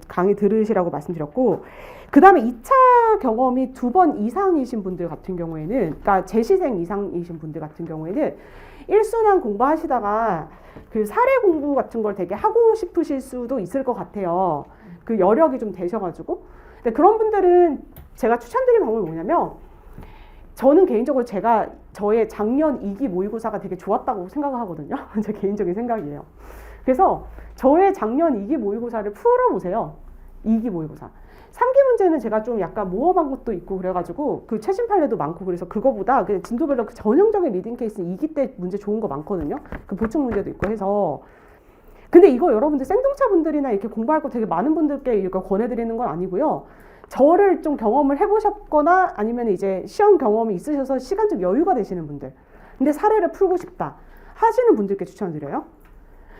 강의 들으시라고 말씀드렸고, 그 다음에 2차 경험이 2번 이상이신 분들 같은 경우에는, 그러니까 재시생 이상이신 분들 같은 경우에는 1순환 공부하시다가 사례 공부 같은 걸 되게 하고 싶으실 수도 있을 것 같아요. 여력이 좀 되셔가지고. 근데 그런 분들은 제가 추천드리는 방법이 뭐냐면, 저는 개인적으로 저의 작년 2기 모의고사가 되게 좋았다고 생각을 하거든요. 제 개인적인 생각이에요. 그래서 저의 작년 2기 모의고사를 풀어보세요. 2기 모의고사. 3기 문제는 제가 좀 약간 모험한 것도 있고 그래가지고 최신 판례도 많고, 그래서 그거보다 그냥 진도별로 전형적인 리딩 케이스 2기 때 문제 좋은 거 많거든요. 보충 문제도 있고 해서. 근데 이거 여러분들 생동차 분들이나 이렇게 공부할 거 되게 많은 분들께 이거 권해드리는 건 아니고요. 저를 좀 경험을 해보셨거나 아니면 이제 시험 경험이 있으셔서 시간적 여유가 되시는 분들, 근데 사례를 풀고 싶다 하시는 분들께 추천드려요.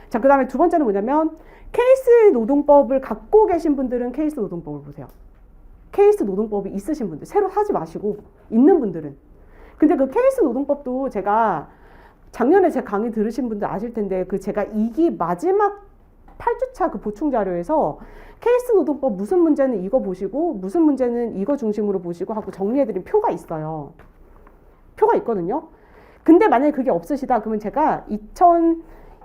자, 그 다음에 두 번째는 뭐냐면, 케이스 노동법을 갖고 계신 분들은 케이스 노동법을 보세요. 케이스 노동법이 있으신 분들, 새로 사지 마시고 있는 분들은. 근데 케이스 노동법도 제가 작년에 제 강의 들으신 분들 아실 텐데, 제가 2기 마지막 8주차 보충 자료에서 케이스 노동법 무슨 문제는 이거 보시고 무슨 문제는 이거 중심으로 보시고 하고 정리해드린 표가 있어요. 표가 있거든요. 근데 만약에 그게 없으시다 그러면 제가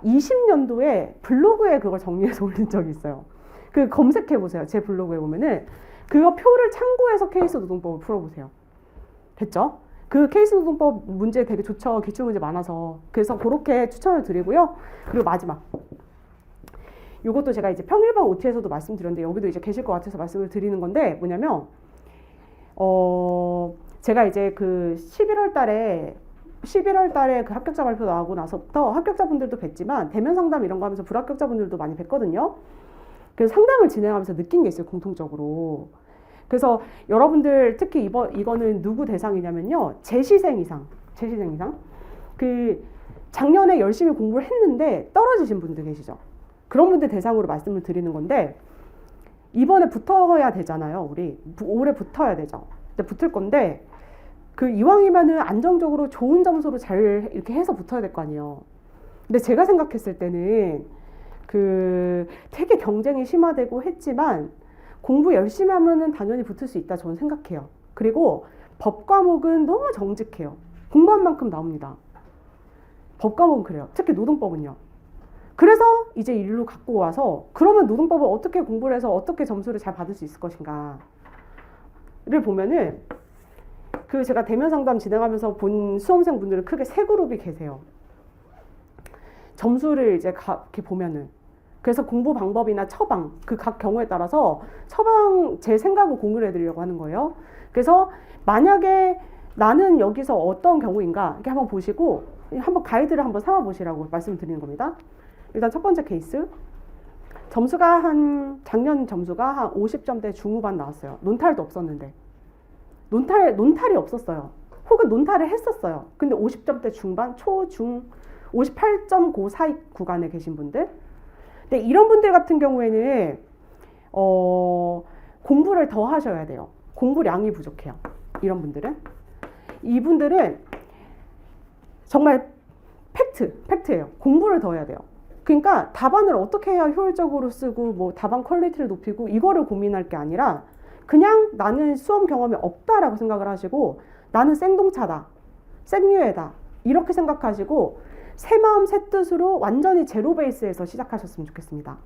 2020년도에 블로그에 그걸 정리해서 올린 적이 있어요. 검색해보세요. 제 블로그에 보면은 그거 표를 참고해서 케이스 노동법을 풀어보세요. 됐죠? 케이스 노동법 문제 되게 좋죠. 기출문제 많아서. 그래서 그렇게 추천을 드리고요. 그리고 마지막. 이것도 제가 이제 평일반 OT에서도 말씀드렸는데 여기도 이제 계실 것 같아서 말씀을 드리는 건데 뭐냐면 제가 이제 그 11월 달에 그 합격자 발표 나오고 나서부터 합격자분들도 뵀지만 대면 상담 이런 거 하면서 불합격자분들도 많이 뵀거든요. 그래서 상담을 진행하면서 느낀 게 있어요, 공통적으로. 그래서 여러분들 특히 이거는 누구 대상이냐면요, 재시생 이상. 그 작년에 열심히 공부를 했는데 떨어지신 분들 계시죠. 그런 분들 대상으로 말씀을 드리는 건데 이번에 붙어야 되잖아요. 우리 올해 붙어야 되죠. 붙을 건데 그 이왕이면은 안정적으로 좋은 점수로 잘 이렇게 해서 붙어야 될 거 아니에요. 근데 제가 생각했을 때는 그 되게 경쟁이 심화되고 했지만 공부 열심히 하면은 당연히 붙을 수 있다 저는 생각해요. 그리고 법 과목은 너무 정직해요. 공부한 만큼 나옵니다. 법 과목은 그래요. 특히 노동법은요. 그래서 이제 일로 갖고 와서 그러면 노동법을 어떻게 공부를 해서 어떻게 점수를 잘 받을 수 있을 것인가를 보면은 그 제가 대면 상담 진행하면서 본 수험생분들은 크게 세 그룹이 계세요. 점수를 이제 이렇게 보면은 그래서 공부 방법이나 처방 그 각 경우에 따라서 처방 제 생각을 공유를 해드리려고 하는 거예요. 그래서 만약에 나는 여기서 어떤 경우인가 이렇게 한번 보시고 한번 가이드를 한번 삼아 보시라고 말씀을 드리는 겁니다. 일단 첫 번째 케이스 점수가 작년 점수가 한 50점대 중후반 나왔어요. 논탈도 없었는데 논탈이 없었어요. 혹은 논탈을 했었어요. 근데 50점대 중반, 초, 중 58.9 사이 구간에 계신 분들. 근데 이런 분들 같은 경우에는 공부를 더 하셔야 돼요. 공부량이 부족해요. 이런 분들은. 이분들은 정말 팩트예요. 공부를 더 해야 돼요. 그러니까 답안을 어떻게 해야 효율적으로 쓰고 뭐 답안 퀄리티를 높이고 이거를 고민할 게 아니라 그냥 나는 수험 경험이 없다라고 생각을 하시고 나는 생동차다, 생유해다 이렇게 생각하시고 새 마음 새 뜻으로 완전히 제로 베이스에서 시작하셨으면 좋겠습니다.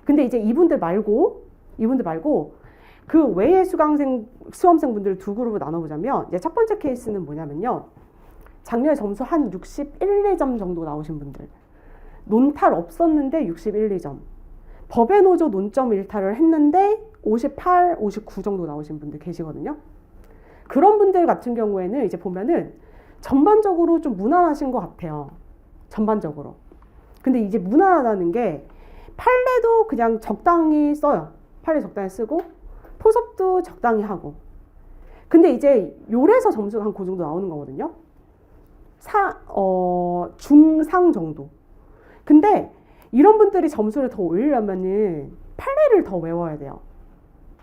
근데 이제 이분들 말고 그 외의 수험생분들 두 그룹으로 나눠보자면 이제 첫 번째 케이스는 뭐냐면요. 작년에 점수 한 61, 2점 정도 나오신 분들. 논탈 없었는데 61, 2점. 법의 노조 논점 일탈을 했는데 58, 59 정도 나오신 분들 계시거든요. 그런 분들 같은 경우에는 이제 보면은 전반적으로 좀 무난하신 것 같아요. 전반적으로. 근데 이제 무난하다는 게 판례도 그냥 적당히 써요. 판례 적당히 쓰고 포섭도 적당히 하고. 근데 이제 요래서 점수가 한 그 정도 나오는 거거든요. 중상 정도. 근데 이런 분들이 점수를 더 올리려면은 판례를 더 외워야 돼요.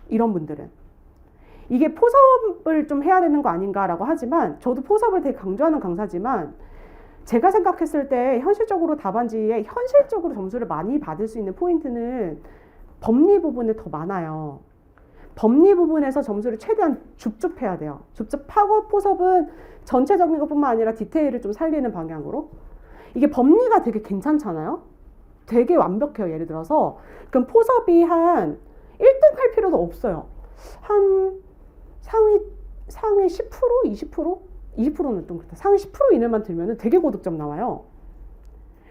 이런 분들은. 이게 포섭을 좀 해야 되는 거 아닌가라고 하지만 저도 포섭을 되게 강조하는 강사지만 제가 생각했을 때 현실적으로 답안지에 현실적으로 점수를 많이 받을 수 있는 포인트는 법리 부분에 더 많아요. 법리 부분에서 점수를 최대한 줍줍해야 돼요. 줍줍하고 포섭은 전체적인 것뿐만 아니라 디테일을 좀 살리는 방향으로. 이게 법리가 되게 괜찮잖아요. 되게 완벽해요. 예를 들어서 그럼 포섭이 한 1등 할 필요도 없어요. 한 상위 10%? 20%? 20%는 좀 그렇다. 상위 10% 이내만 들면 되게 고득점 나와요.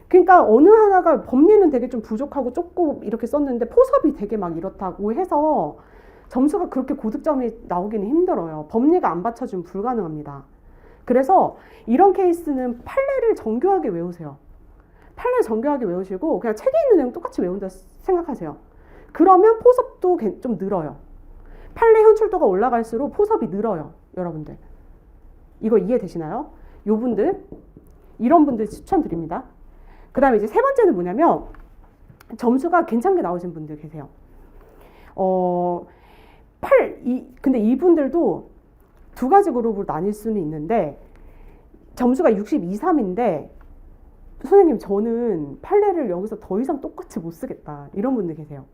그러니까 어느 하나가 법리는 되게 좀 부족하고 좁고 이렇게 썼는데 포섭이 되게 막 이렇다고 해서 점수가 그렇게 고득점이 나오기는 힘들어요. 법리가 안 받쳐주면 불가능합니다. 그래서 이런 케이스는 판례를 정교하게 외우세요. 판례를 정교하게 외우시고 그냥 책에 있는 내용 똑같이 외운다 생각하세요. 그러면 포섭도 좀 늘어요. 판례 현출도가 올라갈수록 포섭이 늘어요. 여러분들. 이거 이해되시나요? 요분들, 이런 분들 추천드립니다. 그 다음에 이제 세 번째는 뭐냐면 점수가 괜찮게 나오신 분들 계세요. 근데 이분들도 두 가지 그룹으로 나뉠 수는 있는데 점수가 62, 3인데 선생님 저는 판례를 여기서 더 이상 똑같이 못 쓰겠다. 이런 분들 계세요.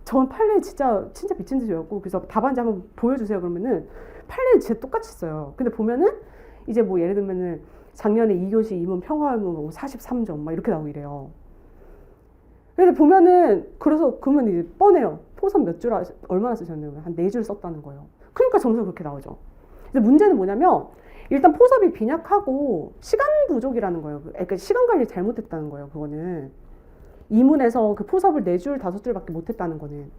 전 판례 진짜 미친 듯이 외웠고 그래서 답안지 한번 보여주세요. 그러면은 판례를 진짜 똑같이 써요. 근데 보면은 이제 뭐 예를 들면은 작년에 2교시 이문 평화문 43점 막 이렇게 나오고 이래요. 근데 보면은 그러면 이제 뻔해요. 포섭 몇 줄 얼마나 쓰셨냐면 한 4줄 썼다는 거예요. 그러니까 점수가 그렇게 나오죠. 근데 문제는 뭐냐면 일단 포섭이 빈약하고 시간 부족이라는 거예요. 그러니까 시간 관리 잘못했다는 거예요. 그거는 이문에서 그 포섭을 4줄, 5줄밖에 못했다는 거는.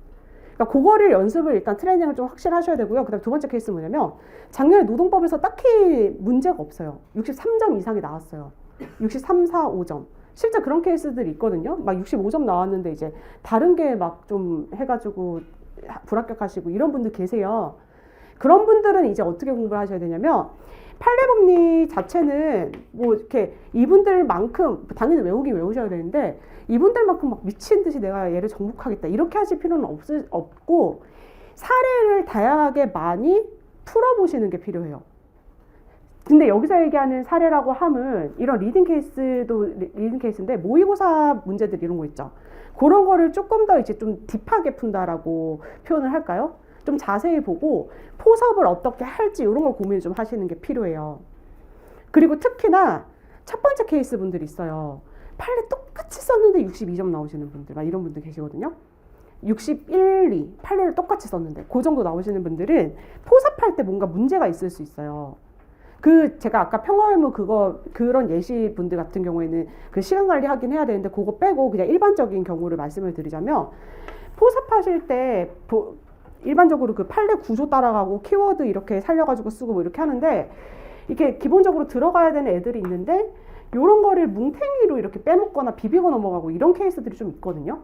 그러니까 그거를 연습을 일단 트레이닝을 좀 확실히 하셔야 되고요. 그 다음 두 번째 케이스는 뭐냐면 작년에 노동법에서 딱히 문제가 없어요. 63점 이상이 나왔어요. 63, 4, 5점. 실제 그런 케이스들이 있거든요. 막 65점 나왔는데 이제 다른 게 막 좀 해가지고 불합격하시고 이런 분들 계세요. 그런 분들은 이제 어떻게 공부를 하셔야 되냐면 판례법리 자체는 뭐 이렇게 이분들만큼 당연히 외우긴 외우셔야 되는데 이분들만큼 막 미친 듯이 내가 얘를 정복하겠다 이렇게 하실 필요는 없고 사례를 다양하게 많이 풀어보시는 게 필요해요. 근데 여기서 얘기하는 사례라고 함은 이런 리딩 케이스인데 모의고사 문제들 이런 거 있죠. 그런 거를 조금 더 이제 좀 딥하게 푼다라고 표현을 할까요? 좀 자세히 보고 포섭을 어떻게 할지 이런 걸 고민을 좀 하시는 게 필요해요. 그리고 특히나 첫 번째 케이스 분들이 있어요. 판례 똑같이 썼는데 62점 나오시는 분들, 막 이런 분들 계시거든요. 61, 2 판례를 똑같이 썼는데 그 정도 나오시는 분들은 포섭할 때 뭔가 문제가 있을 수 있어요. 제가 아까 평화의무 그런 예시 분들 같은 경우에는 그 시간 관리 하긴 해야 되는데 그거 빼고 그냥 일반적인 경우를 말씀을 드리자면 포섭하실 때 일반적으로 그 판례 구조 따라가고 키워드 이렇게 살려가지고 쓰고 뭐 이렇게 하는데 이게 기본적으로 들어가야 되는 애들이 있는데 요런 거를 뭉탱이로 이렇게 빼먹거나 비비고 넘어가고 이런 케이스들이 좀 있거든요.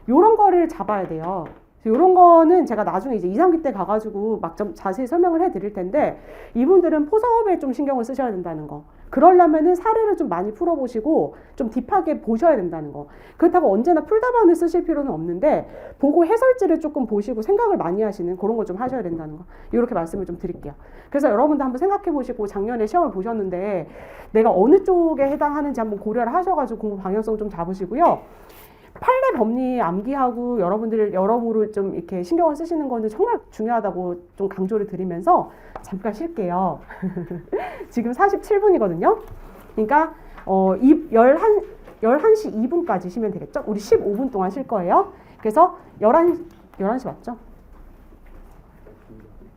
요런 거를 잡아야 돼요. 이런 거는 제가 나중에 이제 2, 3기 때 가가지고 막 좀 자세히 설명을 해드릴 텐데 이분들은 포섭에 좀 신경을 쓰셔야 된다는 거. 그러려면은 사례를 좀 많이 풀어보시고 좀 딥하게 보셔야 된다는 거. 그렇다고 언제나 풀다방을 쓰실 필요는 없는데 보고 해설지를 조금 보시고 생각을 많이 하시는 그런 걸 좀 하셔야 된다는 거. 이렇게 말씀을 좀 드릴게요. 그래서 여러분도 한번 생각해 보시고 작년에 시험을 보셨는데 내가 어느 쪽에 해당하는지 한번 고려를 하셔가지고 공부 방향성 좀 잡으시고요. 판례 법리 암기하고 여러모로 좀 이렇게 신경을 쓰시는 거는 정말 중요하다고 좀 강조를 드리면서 잠깐 쉴게요. 지금 47분이거든요. 그러니까 11시 2분까지 쉬면 되겠죠? 우리 15분 동안 쉴 거예요. 그래서 11시 맞죠?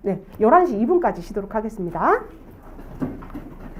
네, 11시 2분까지 쉬도록 하겠습니다.